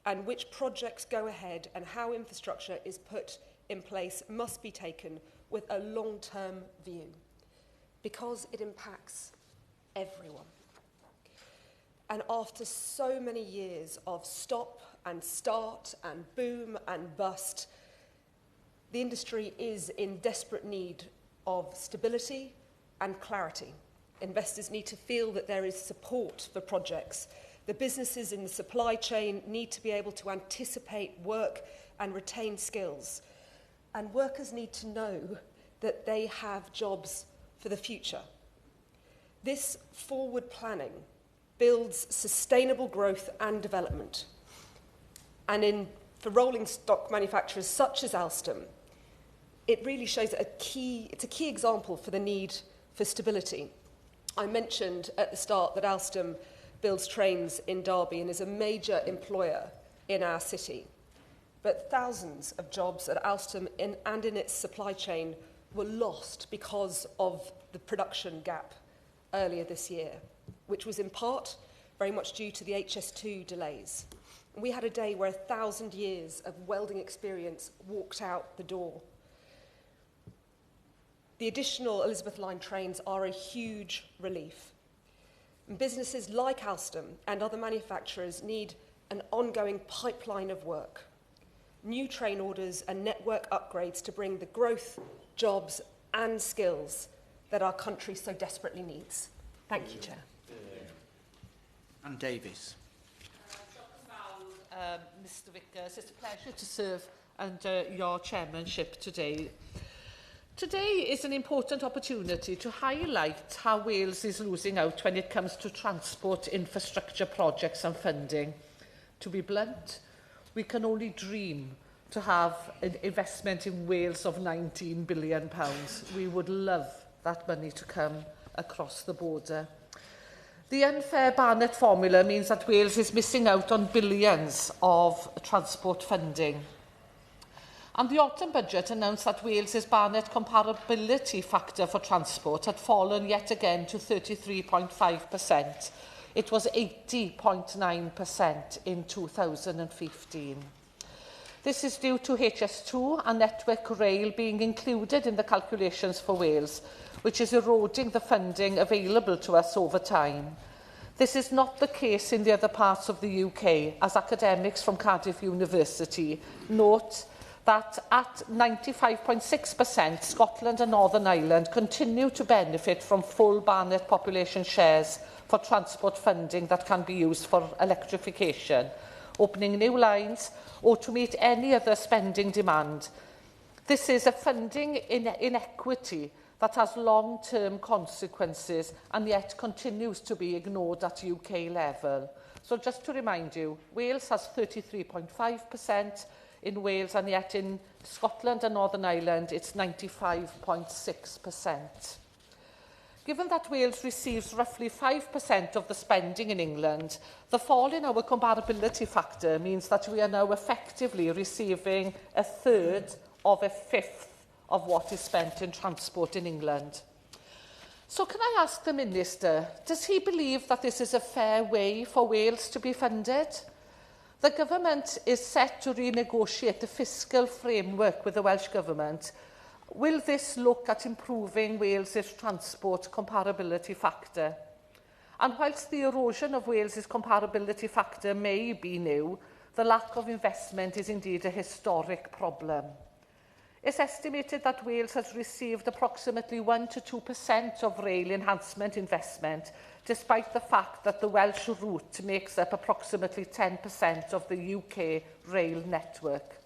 and which projects go ahead and how infrastructure is put in place must be taken with a long-term view, because it impacts everyone. And after so many years of stop and start and boom and bust, the industry is in desperate need of stability and clarity. Investors need to feel that there is support for projects. The businesses in the supply chain need to be able to anticipate work and retain skills. And workers need to know that they have jobs for the future. This forward planning builds sustainable growth and development. And for rolling stock manufacturers such as Alstom, it really shows it's a key example for the need for stability. I mentioned at the start that Alstom builds trains in Derby and is a major employer in our city. But thousands of jobs at Alstom and in its supply chain were lost because of the production gap earlier this year, which was in part very much due to the HS2 delays. We had a day where 1,000 years of welding experience walked out the door. The additional Elizabeth Line trains are a huge relief. And businesses like Alstom and other manufacturers need an ongoing pipeline of work, new train orders and network upgrades to bring the growth, jobs and skills that our country so desperately needs. Thank you, Chair. Anne Davies. Mr Vickers, it's a pleasure to serve under your chairmanship today. Today is an important opportunity to highlight how Wales is losing out when it comes to transport infrastructure projects and funding. To be blunt, we can only dream to have an investment in Wales of £19 billion. We would love that money to come across the border. The unfair Barnett formula means that Wales is missing out on billions of transport funding. And the autumn budget announced that Wales's Barnett comparability factor for transport had fallen yet again to 33.5%. It was 80.9% in 2015. This is due to HS2 and Network Rail being included in the calculations for Wales, which is eroding the funding available to us over time. This is not the case in the other parts of the UK, as academics from Cardiff University note that at 95.6%, Scotland and Northern Ireland continue to benefit from full Barnett population shares for transport funding that can be used for electrification, opening new lines, or to meet any other spending demand. This is a funding inequity that has long-term consequences and yet continues to be ignored at UK level. So just to remind you, Wales has 33.5%, in Wales, and yet in Scotland and Northern Ireland it's 95.6%. Given that Wales receives roughly 5% of the spending in England, the fall in our comparability factor means that we are now effectively receiving a third of a fifth of what is spent in transport in England. So can I ask the Minister, does he believe that this is a fair way for Wales to be funded? The Government is set to renegotiate the fiscal framework with the Welsh Government. Will this look at improving Wales's transport comparability factor? And whilst the erosion of Wales's comparability factor may be new, the lack of investment is indeed a historic problem. It's estimated that Wales has received approximately 1 to 2% of rail enhancement investment, despite the fact that the Welsh route makes up approximately 10% of the UK rail network.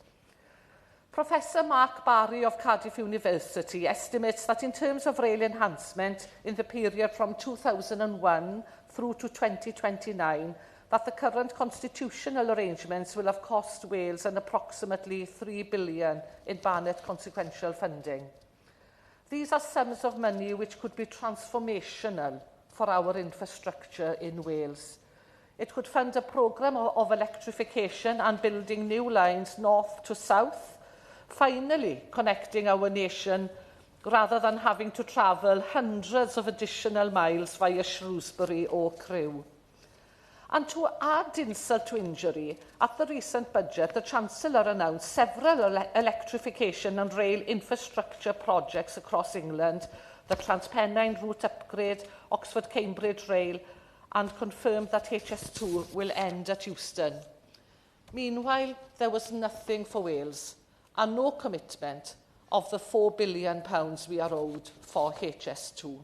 Professor Mark Barry of Cardiff University estimates that in terms of rail enhancement in the period from 2001 through to 2029, that the current constitutional arrangements will have cost Wales an approximately £3 billion in Barnett consequential funding. These are sums of money which could be transformational for our infrastructure in Wales. It could fund a programme of electrification and building new lines north to south, finally connecting our nation rather than having to travel hundreds of additional miles via Shrewsbury or Crewe. And to add insult to injury, at the recent budget, the Chancellor announced several electrification and rail infrastructure projects across England, the Transpennine route upgrade, Oxford-Cambridge Rail, and confirmed that HS2 will end at Euston. Meanwhile, there was nothing for Wales, and no commitment of the £4 billion we are owed for HS2.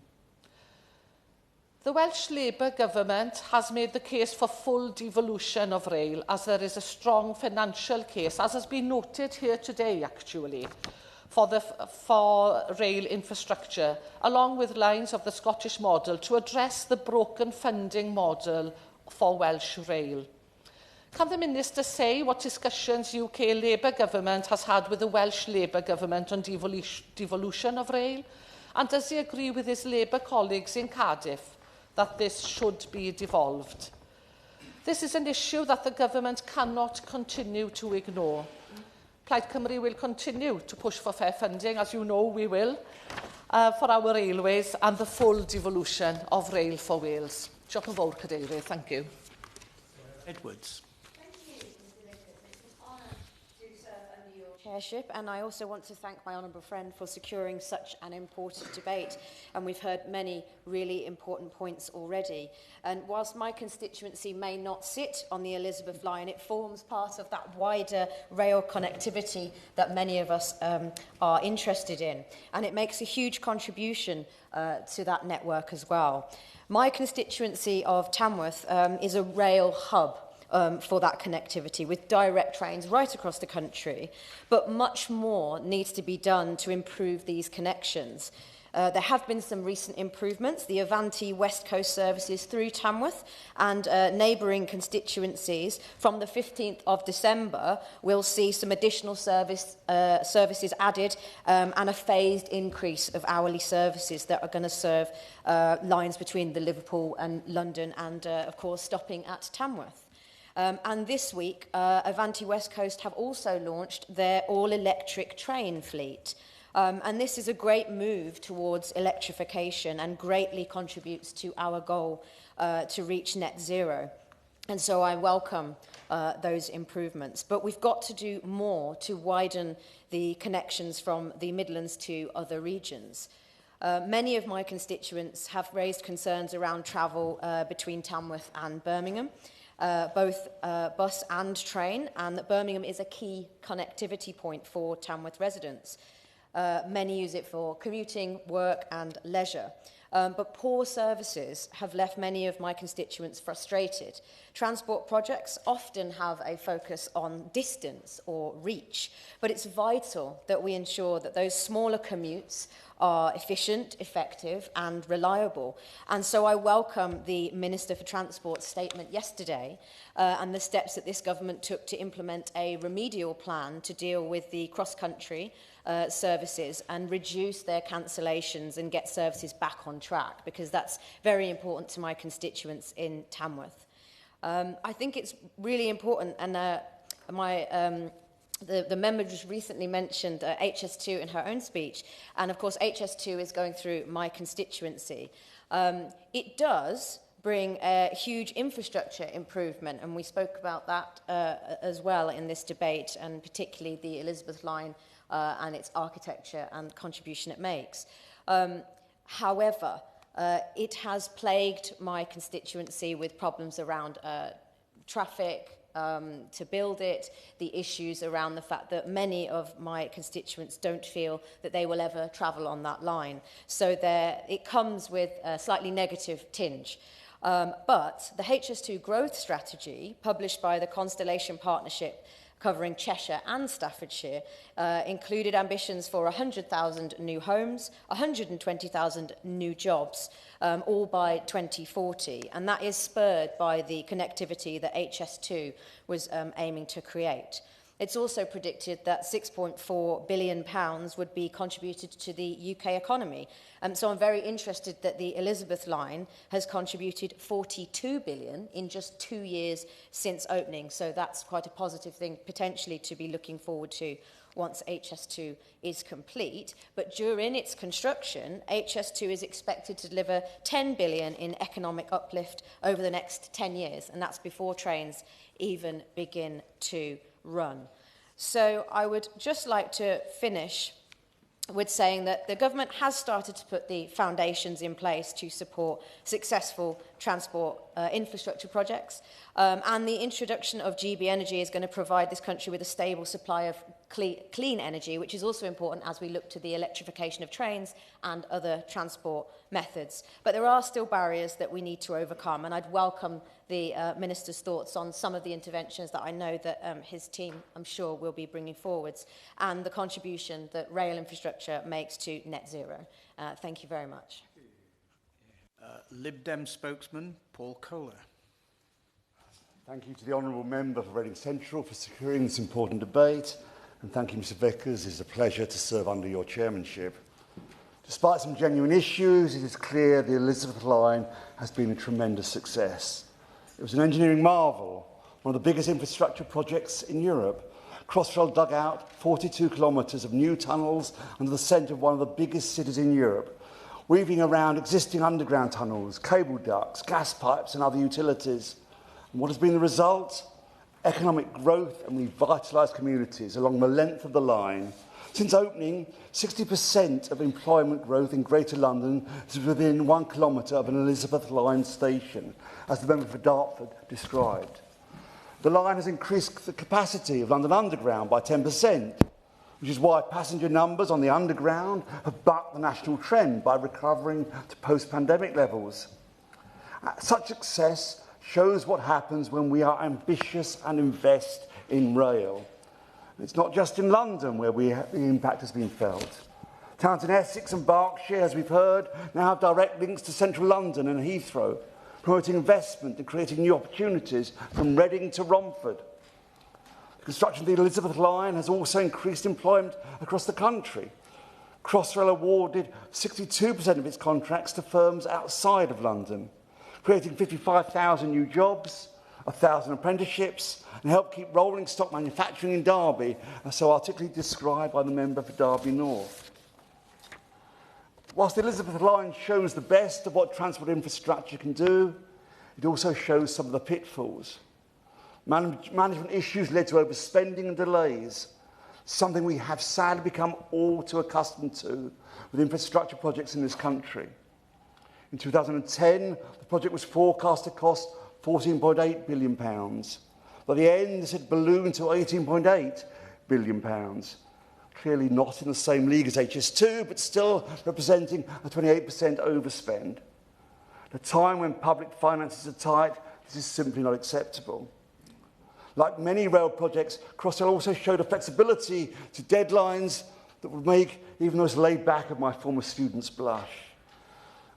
The Welsh Labour government has made the case for full devolution of rail, as there is a strong financial case, as has been noted here today actually, for rail infrastructure, along with lines of the Scottish model to address the broken funding model for Welsh rail. Can the Minister say what discussions UK Labour government has had with the Welsh Labour government on devolution of rail? And does he agree with his Labour colleagues in Cardiff that this should be devolved? This is an issue that the government cannot continue to ignore. Plaid Cymru will continue to push for fair funding, as you know we will, for our railways and the full devolution of rail for Wales. Diolch yn fawr, Cadeirydd. Thank you. Edwards. Chairship, and I also want to thank my honourable friend for securing such an important debate, and we've heard many really important points already. And whilst my constituency may not sit on the Elizabeth line, it forms part of that wider rail connectivity that many of us are interested in, and it makes a huge contribution to that network as well. My constituency of Tamworth is a rail hub for that connectivity, with direct trains right across the country. But much more needs to be done to improve these connections. There have been some recent improvements. The Avanti West Coast services through Tamworth and neighbouring constituencies from the 15th of December will see some additional services added and a phased increase of hourly services that are going to serve lines between the Liverpool and London and, of course, stopping at Tamworth. And this week, Avanti West Coast have also launched their all-electric train fleet. And this is a great move towards electrification and greatly contributes to our goal to reach net zero. And so I welcome those improvements. But we've got to do more to widen the connections from the Midlands to other regions. Many of my constituents have raised concerns around travel between Tamworth and Birmingham. Both bus and train, and that Birmingham is a key connectivity point for Tamworth residents. Many use it for commuting, work and leisure. But poor services have left many of my constituents frustrated. Transport projects often have a focus on distance or reach, but it's vital that we ensure that those smaller commutes are efficient, effective and reliable. And so I welcome the Minister for Transport's statement yesterday and the steps that this government took to implement a remedial plan to deal with the cross-country services and reduce their cancellations and get services back on track, because that's very important to my constituents in Tamworth. I think it's really important, and the member just recently mentioned HS2 in her own speech, and of course HS2 is going through my constituency. It does bring a huge infrastructure improvement, and we spoke about that as well in this debate, and particularly the Elizabeth line and its architecture and contribution it makes. However, it has plagued my constituency with problems around traffic, to build it, the issues around the fact that many of my constituents don't feel that they will ever travel on that line. So it comes with a slightly negative tinge. But the HS2 growth strategy, published by the Constellation Partnership covering Cheshire and Staffordshire, included ambitions for 100,000 new homes, 120,000 new jobs, all by 2040. And that is spurred by the connectivity that HS2 was aiming to create. It's also predicted that £6.4 billion would be contributed to the UK economy. So I'm very interested that the Elizabeth line has contributed £42 billion in just 2 years since opening. So that's quite a positive thing potentially to be looking forward to once HS2 is complete. But during its construction, HS2 is expected to deliver £10 billion in economic uplift over the next 10 years. And that's before trains even begin to run. So I would just like to finish with saying that the government has started to put the foundations in place to support successful transport infrastructure projects, and the introduction of GB Energy is going to provide this country with a stable supply of clean energy, which is also important as we look to the electrification of trains and other transport methods. But there are still barriers that we need to overcome, and I'd welcome the Minister's thoughts on some of the interventions that I know that his team, I'm sure, will be bringing forwards, and the contribution that rail infrastructure makes to net zero. Thank you very much. Lib Dem spokesman Paul Kohler. Thank you to the Honourable Member for Reading Central for securing this important debate, and thank you, Mr Vickers. It is a pleasure to serve under your chairmanship. Despite some genuine issues, it is clear the Elizabeth line has been a tremendous success. It was an engineering marvel, one of the biggest infrastructure projects in Europe. Crossrail dug out 42 kilometres of new tunnels under the centre of one of the biggest cities in Europe, weaving around existing underground tunnels, cable ducts, gas pipes and other utilities. And what has been the result? Economic growth and revitalised communities along the length of the line. Since opening, 60% of employment growth in Greater London is within 1 kilometre of an Elizabeth line station, as the member for Dartford described. The line has increased the capacity of London Underground by 10%, which is why passenger numbers on the Underground have bucked the national trend by recovering to post-pandemic levels. Such success shows what happens when we are ambitious and invest in rail. It's not just in London where the impact has been felt. Towns in Essex and Berkshire, as we've heard, now have direct links to central London and Heathrow, promoting investment and creating new opportunities from Reading to Romford. The construction of the Elizabeth line has also increased employment across the country. Crossrail awarded 62% of its contracts to firms outside of London, creating 55,000 new jobs, 1,000 apprenticeships, and helped keep rolling stock manufacturing in Derby, as so articulately described by the member for Derby North. Whilst the Elizabeth line shows the best of what transport infrastructure can do, it also shows some of the pitfalls. Management issues led to overspending and delays, something we have sadly become all too accustomed to with infrastructure projects in this country. In 2010, the project was forecast to cost £14.8 billion. By the end, this had ballooned to £18.8 billion. Clearly not in the same league as HS2, but still representing a 28% overspend. At a time when public finances are tight, this is simply not acceptable. Like many rail projects, Crossrail also showed a flexibility to deadlines that would make even those laid back of my former students blush.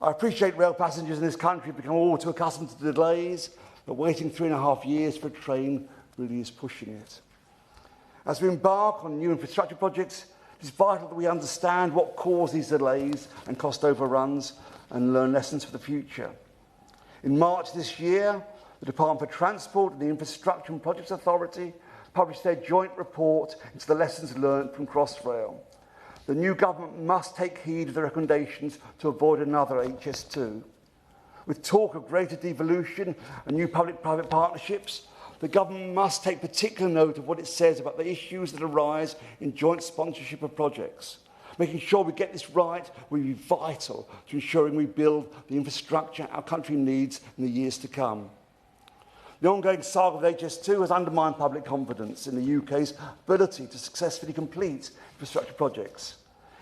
I appreciate rail passengers in this country have become all too accustomed to delays, but waiting 3.5 years for a train really is pushing it. As we embark on new infrastructure projects, it is vital that we understand what caused these delays and cost overruns and learn lessons for the future. In March this year, the Department for Transport and the Infrastructure and Projects Authority published their joint report into the lessons learned from Crossrail. The new government must take heed of the recommendations to avoid another HS2. With talk of greater devolution and new public-private partnerships, the government must take particular note of what it says about the issues that arise in joint sponsorship of projects. Making sure we get this right will be vital to ensuring we build the infrastructure our country needs in the years to come. The ongoing saga of HS2 has undermined public confidence in the UK's ability to successfully complete infrastructure projects.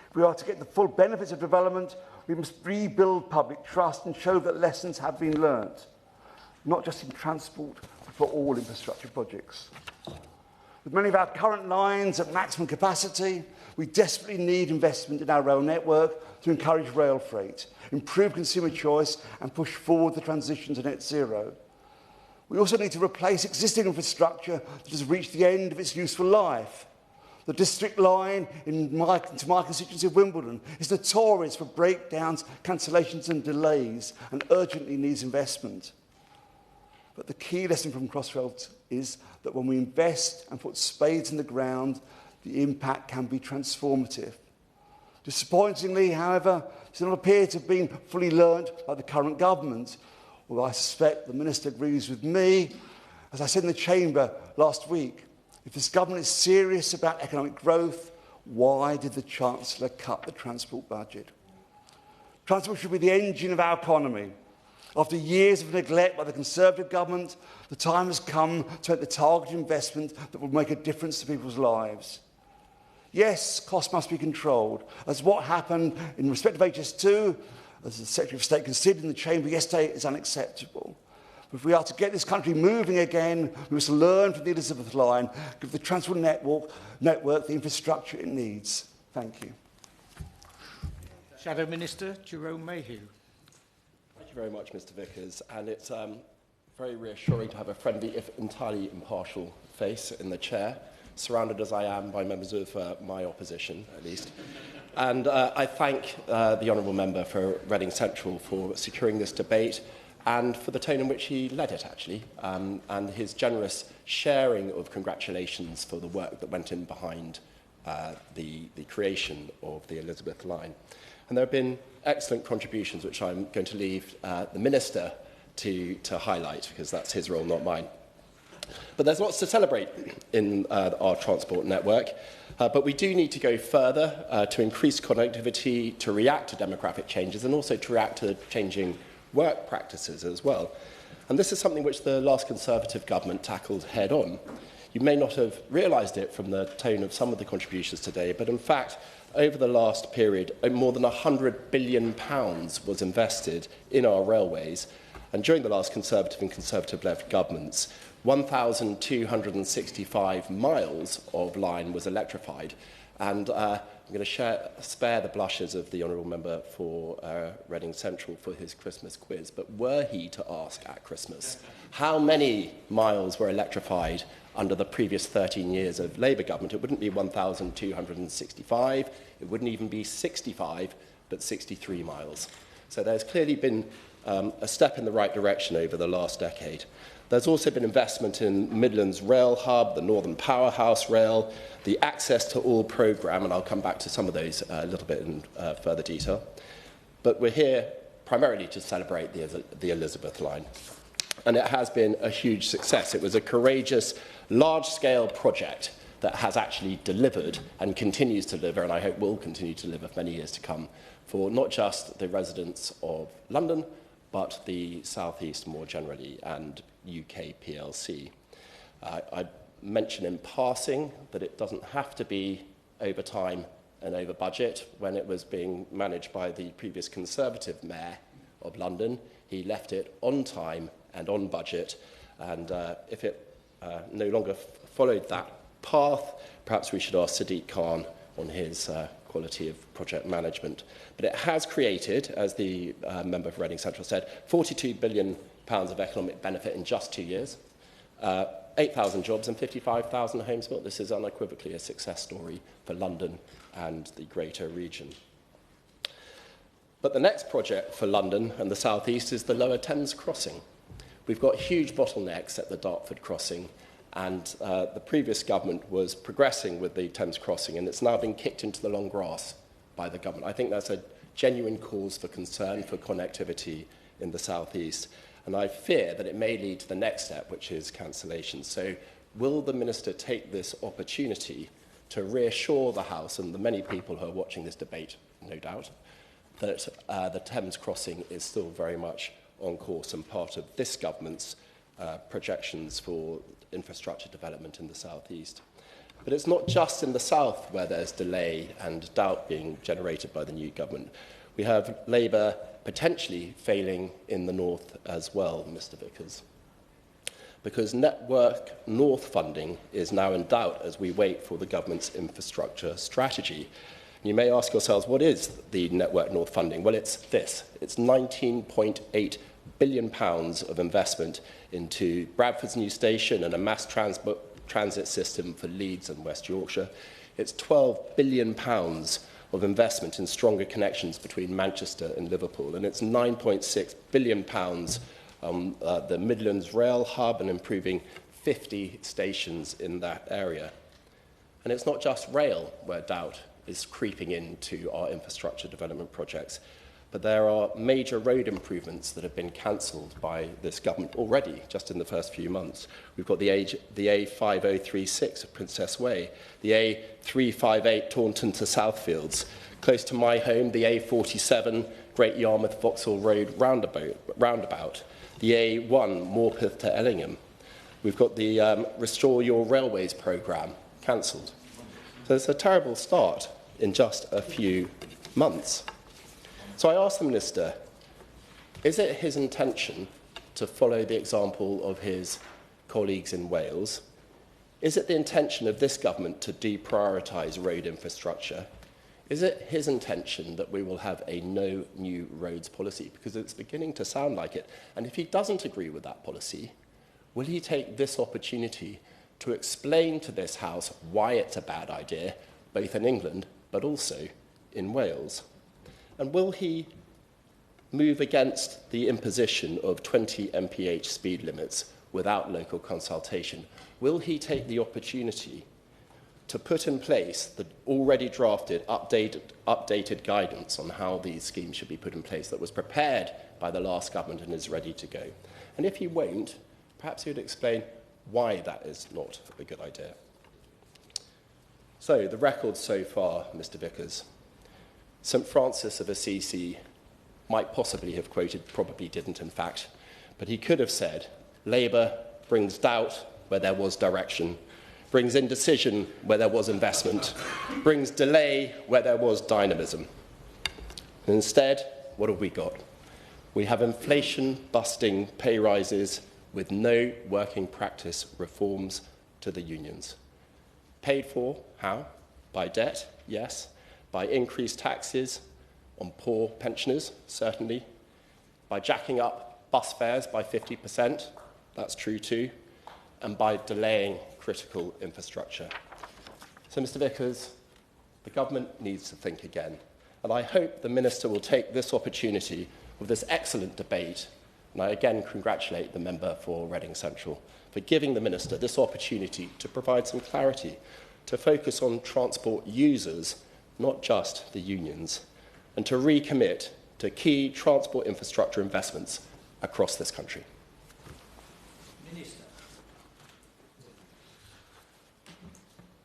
If we are to get the full benefits of development, we must rebuild public trust and show that lessons have been learnt, not just in transport, but for all infrastructure projects. With many of our current lines at maximum capacity, we desperately need investment in our rail network to encourage rail freight, improve consumer choice and push forward the transition to net zero. We also need to replace existing infrastructure that has reached the end of its useful life. The district line into my constituency of Wimbledon is notorious for breakdowns, cancellations and delays and urgently needs investment. But the key lesson from Crossrail is that when we invest and put spades in the ground, the impact can be transformative. Disappointingly, however, it does not appear to have been fully learnt by the current government, although I suspect the Minister agrees with me. As I said in the Chamber last week, if this government is serious about economic growth, why did the Chancellor cut the transport budget? Transport should be the engine of our economy. After years of neglect by the Conservative government, the time has come to make the targeted investment that will make a difference to people's lives. Yes, costs must be controlled, as what happened in respect of HS2, as the Secretary of State conceded in the Chamber yesterday, is unacceptable. But if we are to get this country moving again, we must learn from the Elizabeth line, give the transport network the infrastructure it needs. Thank you. Shadow Minister Jerome Mayhew. Thank you very much, Mr Vickers. And it's very reassuring to have a friendly, if entirely impartial, face in the chair, surrounded as I am by members of my opposition, at least. And I thank the Honourable Member for Reading Central for securing this debate and for the tone in which he led it, actually, and his generous sharing of congratulations for the work that went in behind the creation of the Elizabeth line. And there have been excellent contributions, which I'm going to leave the Minister to highlight, because that's his role, not mine. But there's lots to celebrate in our transport network. But we do need to go further to increase connectivity, to react to demographic changes, and also to react to changing work practices as well. And this is something which the last Conservative government tackled head-on. You may not have realised it from the tone of some of the contributions today, but in fact, over the last period, more than £100 billion was invested in our railways. And during the last Conservative and Conservative-led governments, 1,265 miles of line was electrified. And I'm going to spare the blushes of the Honourable Member for Reading Central for his Christmas quiz. But were he to ask at Christmas how many miles were electrified under the previous 13 years of Labour government, it wouldn't be 1,265, it wouldn't even be 65, but 63 miles. So there's clearly been a step in the right direction over the last decade. There's also been investment in Midlands Rail Hub, the Northern Powerhouse Rail, the Access to All programme, and I'll come back to some of those a little bit in further detail. But we're here primarily to celebrate the Elizabeth line. And it has been a huge success. It was a courageous, large-scale project that has actually delivered and continues to deliver, and I hope will continue to deliver for many years to come, for not just the residents of London, but the South East more generally, and UK PLC. I mention in passing that it doesn't have to be over time and over budget. When it was being managed by the previous Conservative Mayor of London, he left it on time and on budget, and if it no longer followed that path, perhaps we should ask Sadiq Khan on his quality of project management. But it has created, as the member for Reading Central said, £42 billion of economic benefit in just 2 years, 8,000 jobs and 55,000 homes built. This is unequivocally a success story for London and the greater region. But the next project for London and the South East is the Lower Thames Crossing. We've got huge bottlenecks at the Dartford Crossing, and the previous government was progressing with the Thames Crossing, and it's now been kicked into the long grass by the government. I think that's a genuine cause for concern for connectivity in the South East, and I fear that it may lead to the next step, which is cancellation. So will the Minister take this opportunity to reassure the House and the many people who are watching this debate, no doubt, that the Thames Crossing is still very much on course and part of this government's projections for infrastructure development in the South East? But it's not just in the South where there's delay and doubt being generated by the new government. We have Labour potentially failing in the North as well, Mr Vickers. because Network North funding is now in doubt as we wait for the government's infrastructure strategy. You may ask yourselves, what is the Network North funding? Well, it's this. It's £19.8 billion of investment into Bradford's new station and a mass transit system for Leeds and West Yorkshire. It's £12 billion of investment in stronger connections between Manchester and Liverpool. And it's £9.6 billion on the Midlands Rail Hub and improving 50 stations in that area. And it's not just rail where doubt is creeping into our infrastructure development projects, but there are major road improvements that have been cancelled by this government already, just in the first few months. We've got the A5036 at Princess Way, the A358 Taunton to Southfields, close to my home, the A47 Great Yarmouth Vauxhall Road roundabout, the A1 Morpeth to Ellingham. We've got the Restore Your Railways programme cancelled. So it's a terrible start in just a few months. So I asked the Minister, is it his intention to follow the example of his colleagues in Wales? Is it the intention of this government to deprioritise road infrastructure? Is it his intention that we will have a no new roads policy? Because it's beginning to sound like it. And if he doesn't agree with that policy, will he take this opportunity to explain to this House why it's a bad idea, both in England but also in Wales? And will he move against the imposition of 20 mph speed limits without local consultation? Will he take the opportunity to put in place the already drafted, updated guidance on how these schemes should be put in place that was prepared by the last government and is ready to go? And if he won't, perhaps he would explain why that is not a good idea. So, the record so far, Mr. Vickers. St. Francis of Assisi might possibly have quoted, probably didn't in fact, but he could have said, Labour brings doubt where there was direction, brings indecision where there was investment, brings delay where there was dynamism. And instead, what have we got? We have inflation-busting pay rises with no working practice reforms to the unions. Paid for, how? By debt, yes. By increased taxes on poor pensioners, certainly. By jacking up bus fares by 50%, that's true too. And by delaying critical infrastructure. So, Mr. Vickers, the government needs to think again. And I hope the Minister will take this opportunity of this excellent debate. And I again congratulate the member for Reading Central for giving the Minister this opportunity to provide some clarity, to focus on transport users, not just the unions, and to recommit to key transport infrastructure investments across this country. Minister.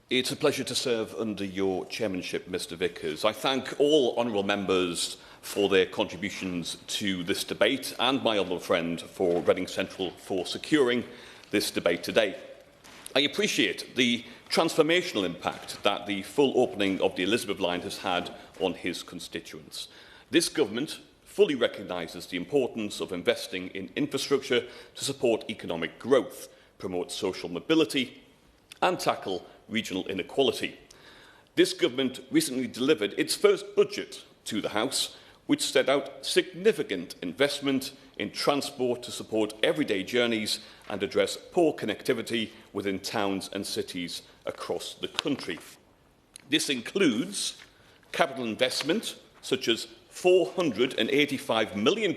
It's a pleasure to serve under your chairmanship, Mr. Vickers. I thank all honourable members for their contributions to this debate and my honourable friend for Reading Central for securing this debate today. I appreciate the transformational impact that the full opening of the Elizabeth line has had on his constituents. This government fully recognises the importance of investing in infrastructure to support economic growth, promote social mobility and tackle regional inequality. This government recently delivered its first budget to the House, which set out significant investment in transport to support everyday journeys and address poor connectivity within towns and cities across the country. This includes capital investment such as £485 million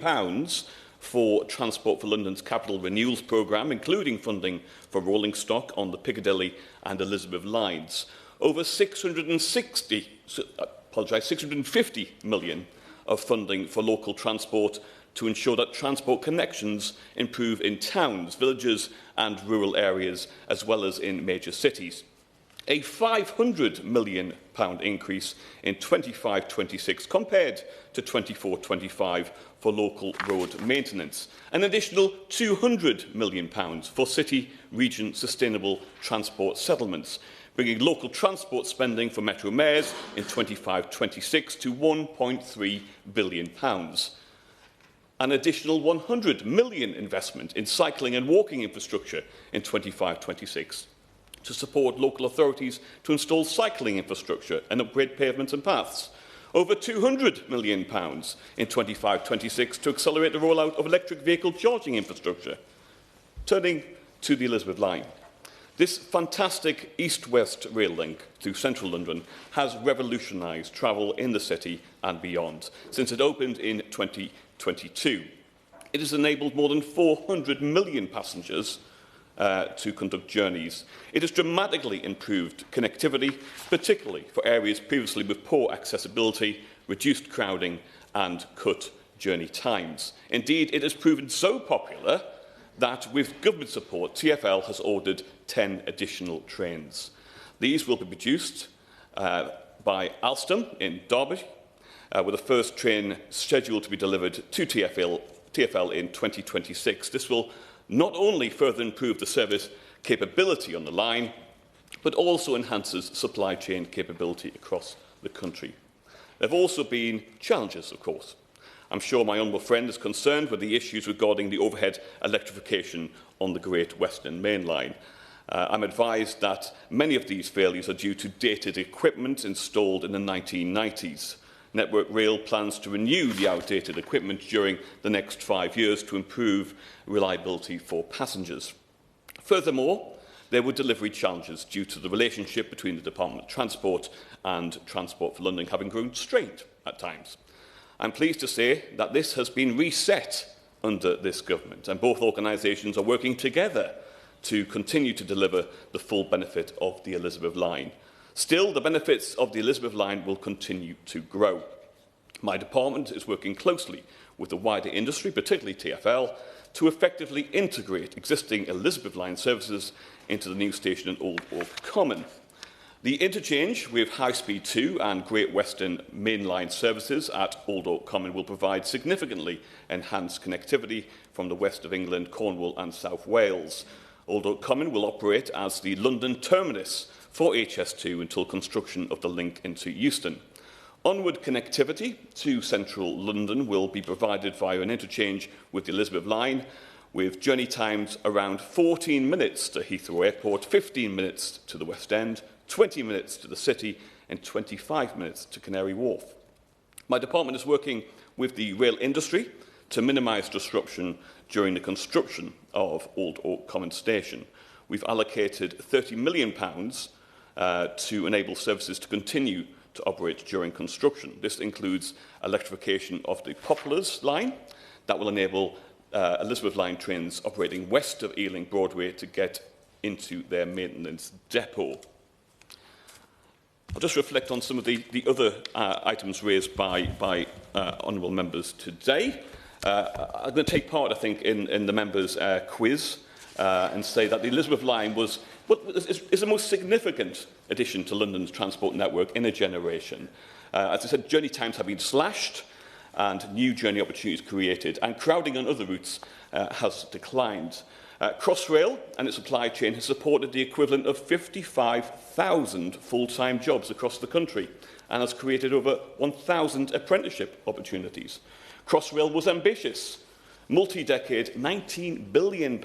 for Transport for London's Capital Renewals programme, including funding for rolling stock on the Piccadilly and Elizabeth lines. Over £650 million of funding for local transport to ensure that transport connections improve in towns, villages and rural areas, as well as in major cities. A £500 million increase in 25-26 compared to 24-25 for local road maintenance. An additional £200 million for city region sustainable transport settlements, bringing local transport spending for Metro mayors in 25-26 to £1.3 billion. an additional £100 million investment in cycling and walking infrastructure in 25-26 to support local authorities to install cycling infrastructure and upgrade pavements and paths. Over £200 million in 25-26 to accelerate the rollout of electric vehicle charging infrastructure. Turning to the Elizabeth Line. This fantastic east-west rail link through central London has revolutionised travel in the city and beyond since it opened in 2022. It has enabled more than 400 million passengers to conduct journeys. It has dramatically improved connectivity, particularly for areas previously with poor accessibility, reduced crowding and cut journey times. Indeed, it has proven so popular that, with government support, TfL has ordered 10 additional trains. These will be produced by Alstom in Derby, with the first train scheduled to be delivered to TfL in 2026. This will not only further improve the service capability on the line, but also enhances supply chain capability across the country. There have also been challenges, of course. I'm sure my honourable friend is concerned with the issues regarding the overhead electrification on the Great Western Main Line. I'm advised that many of these failures are due to dated equipment installed in the 1990s. Network Rail plans to renew the outdated equipment during the next 5 years to improve reliability for passengers. Furthermore, there were delivery challenges due to the relationship between the Department of Transport and Transport for London having grown strained at times. I'm pleased to say that this has been reset under this government, and both organisations are working together to continue to deliver the full benefit of the Elizabeth Line. Still, the benefits of the Elizabeth Line will continue to grow. My department is working closely with the wider industry, particularly TfL, to effectively integrate existing Elizabeth Line services into the new station in Old Oak Common. The interchange with High Speed 2 and Great Western Main Line services at Old Oak Common will provide significantly enhanced connectivity from the west of England, Cornwall and South Wales. Old Oak Common will operate as the London terminus for HS2 until construction of the link into Euston. Onward connectivity to central London will be provided via an interchange with the Elizabeth Line, with journey times around 14 minutes to Heathrow Airport, 15 minutes to the West End, 20 minutes to the City and 25 minutes to Canary Wharf. My department is working with the rail industry to minimise disruption during the construction of Old Oak Common Station. We've allocated £30 million to enable services to continue to operate during construction. This includes electrification of the Poplars line that will enable Elizabeth Line trains operating west of Ealing Broadway to get into their maintenance depot. I'll just reflect on some of the other items raised by honourable members today. I'm going to take part, I think, in the members' quiz and say that the Elizabeth Line is the most significant addition to London's transport network in a generation. As I said, journey times have been slashed and new journey opportunities created, and crowding on other routes has declined. Crossrail and its supply chain has supported the equivalent of 55,000 full-time jobs across the country and has created over 1,000 apprenticeship opportunities. Crossrail was ambitious, multi-decade £19 billion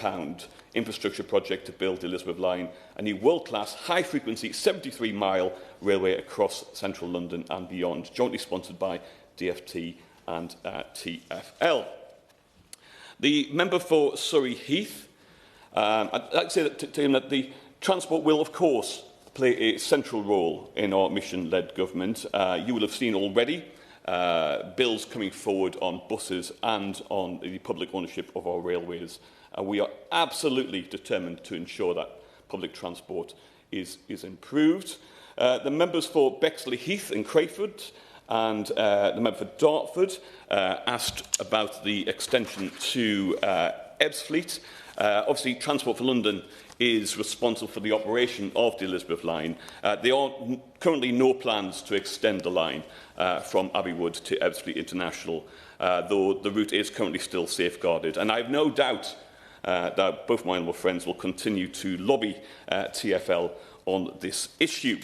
infrastructure project to build the Elizabeth Line, a new world-class, high-frequency 73-mile railway across central London and beyond, jointly sponsored by DfT and TfL. The member for Surrey Heath, I'd like to say to him that the transport will, of course, play a central role in our mission-led government. You will have seen already bills coming forward on buses and on the public ownership of our railways. We are absolutely determined to ensure that public transport is improved. The members for Bexley Heath and Crayford and the member for Dartford asked about the extension to Ebbsfleet. Obviously, Transport for London is responsible for the operation of the Elizabeth Line. There are currently no plans to extend the line from Abbeywood to Ebbsfleet International, though the route is currently still safeguarded. And I have no doubt that both my honourable friends will continue to lobby TfL on this issue.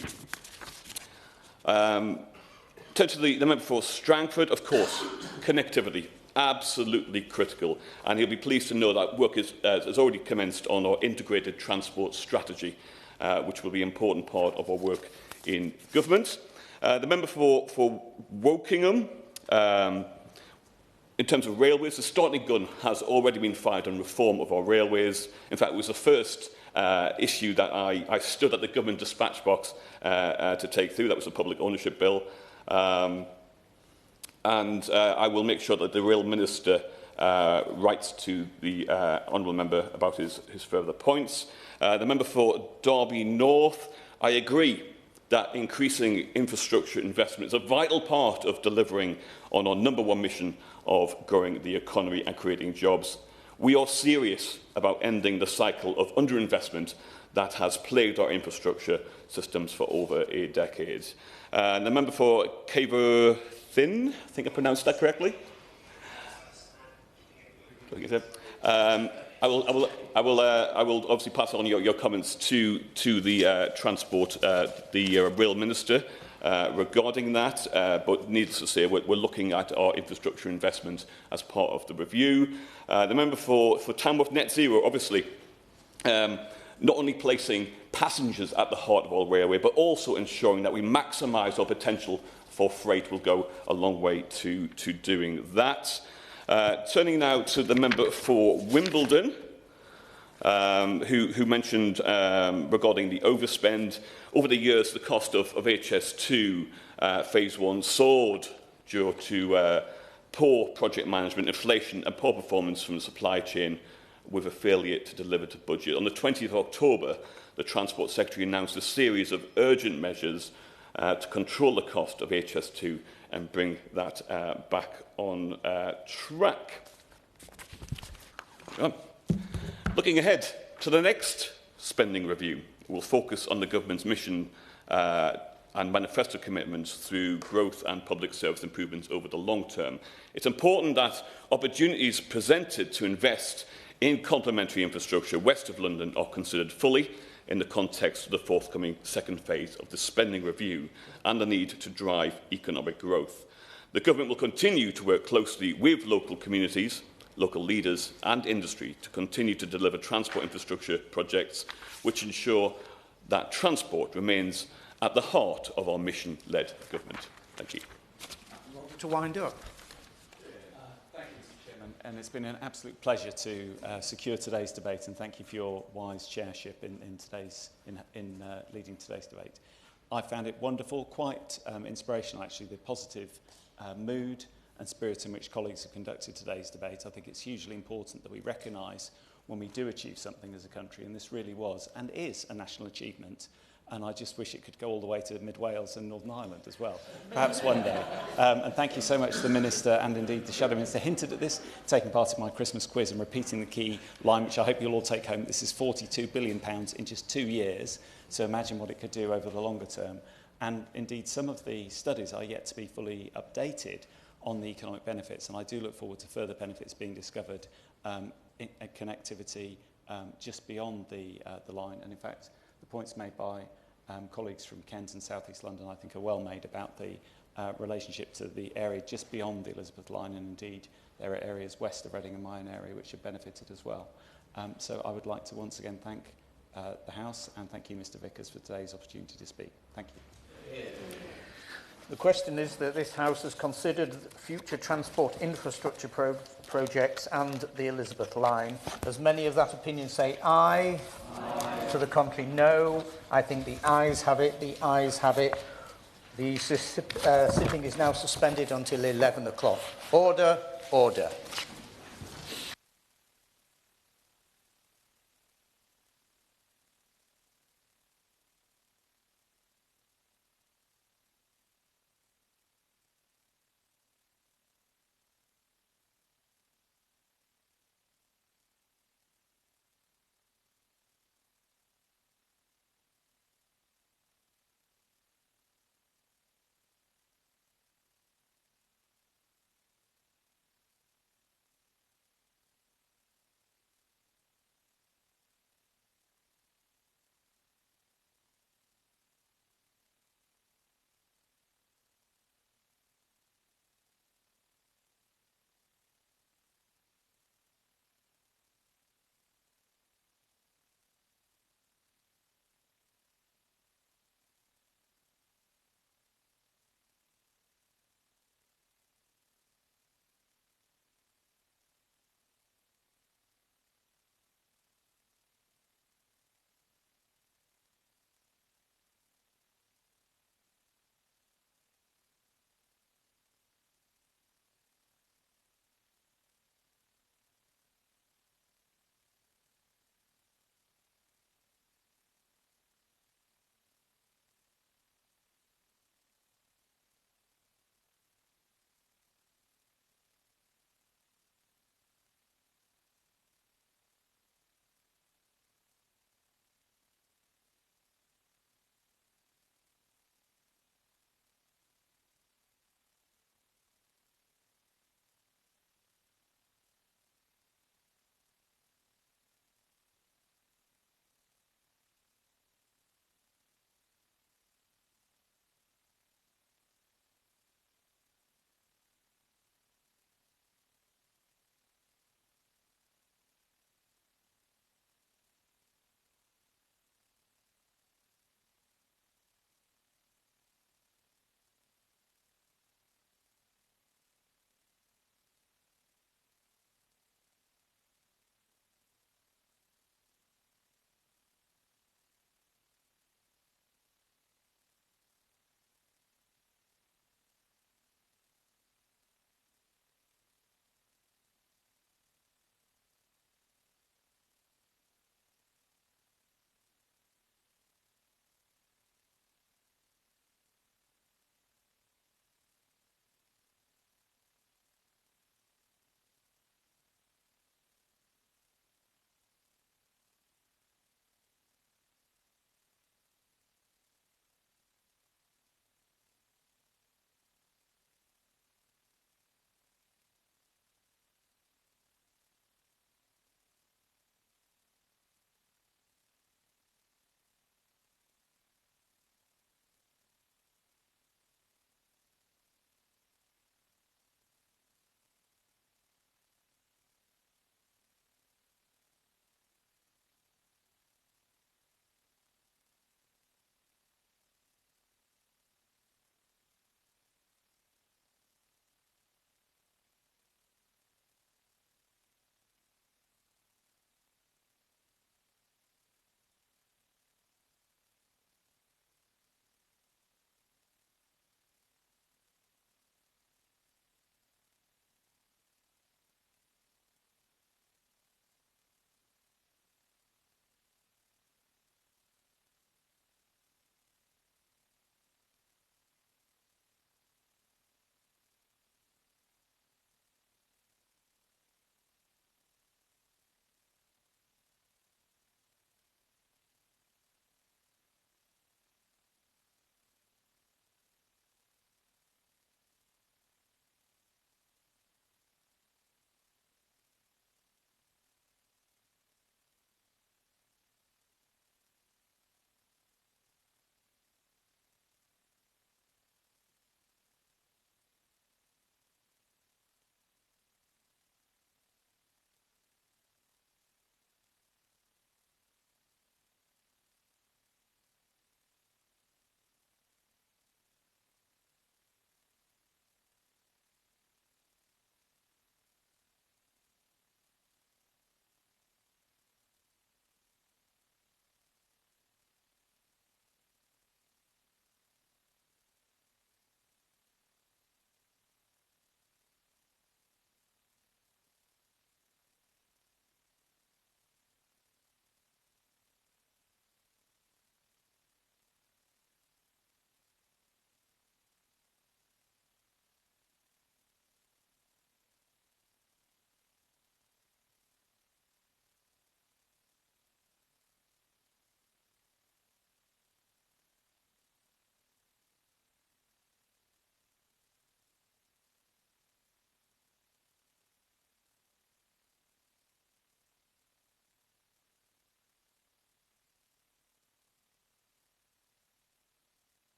Turn to the member for Strangford, of course, connectivity absolutely critical, and he'll be pleased to know that work has already commenced on our integrated transport strategy, which will be an important part of our work in government. The member for Wokingham, in terms of railways, the starting gun has already been fired on reform of our railways. In fact, it was the first issue that I stood at the government dispatch box to take through. That was the public ownership bill. And I will make sure that the Rail Minister writes to the Honourable Member about his further points. The member for Derby North, I agree that increasing infrastructure investment is a vital part of delivering on our #1 mission of growing the economy and creating jobs. We are serious about ending the cycle of underinvestment that has plagued our infrastructure systems for over a decade. The member for Caverthin, I think I pronounced that correctly. I will obviously pass on your comments to the Transport, the Rail Minister regarding that. But needless to say, we're looking at our infrastructure investment as part of the review. The member for Tamworth Net Zero, obviously, not only placing passengers at the heart of our railway, but also ensuring that we maximise our potential for freight will go a long way to doing that. Turning now to the member for Wimbledon, who mentioned regarding the overspend. Over the years, the cost of HS2 Phase 1 soared due to poor project management, inflation and poor performance from the supply chain, with a failure to deliver to budget. On the 20th of October, the Transport Secretary announced a series of urgent measures to control the cost of HS2 and bring that back on track. Looking ahead to the next spending review, we'll focus on the government's mission and manifesto commitments through growth and public service improvements over the long term. It's important that opportunities presented to invest in complementary infrastructure west of London are considered fully in the context of the forthcoming second phase of the spending review and the need to drive economic growth. The government will continue to work closely with local communities, local leaders and industry to continue to deliver transport infrastructure projects which ensure that transport remains at the heart of our mission-led government. Thank you. To wind up. Thank you, Mr. Chairman. And it's been an absolute pleasure to secure today's debate, and thank you for your wise chairship in leading today's debate. I found it wonderful, quite inspirational actually, the positive mood and spirit in which colleagues have conducted today's debate. I think it's hugely important that we recognise when we do achieve something as a country, and this really was and is a national achievement. And I just wish it could go all the way to Mid Wales and Northern Ireland as well, perhaps one day. And thank you so much to the Minister and indeed the Shadow Minister hinted at this, taking part in my Christmas quiz and repeating the key line, which I hope you'll all take home. This is £42 billion in just 2 years, so imagine what it could do over the longer term. And indeed, some of the studies are yet to be fully updated on the economic benefits, and I do look forward to further benefits being discovered in connectivity just beyond the line. And in fact, the points made by colleagues from Kent and South East London, I think, are well made about the relationship to the area just beyond the Elizabeth line, and indeed there are areas west of Reading and my own area which have benefited as well. So I would like to once again thank the House and thank you, Mr Vickers, for today's opportunity to speak. Thank you. The question is that this House has considered future transport infrastructure projects and the Elizabeth line. Does many of that opinion say aye? Aye. To the contrary, no. I think the ayes have it. The ayes have it. The sitting is now suspended until 11 o'clock. Order, order.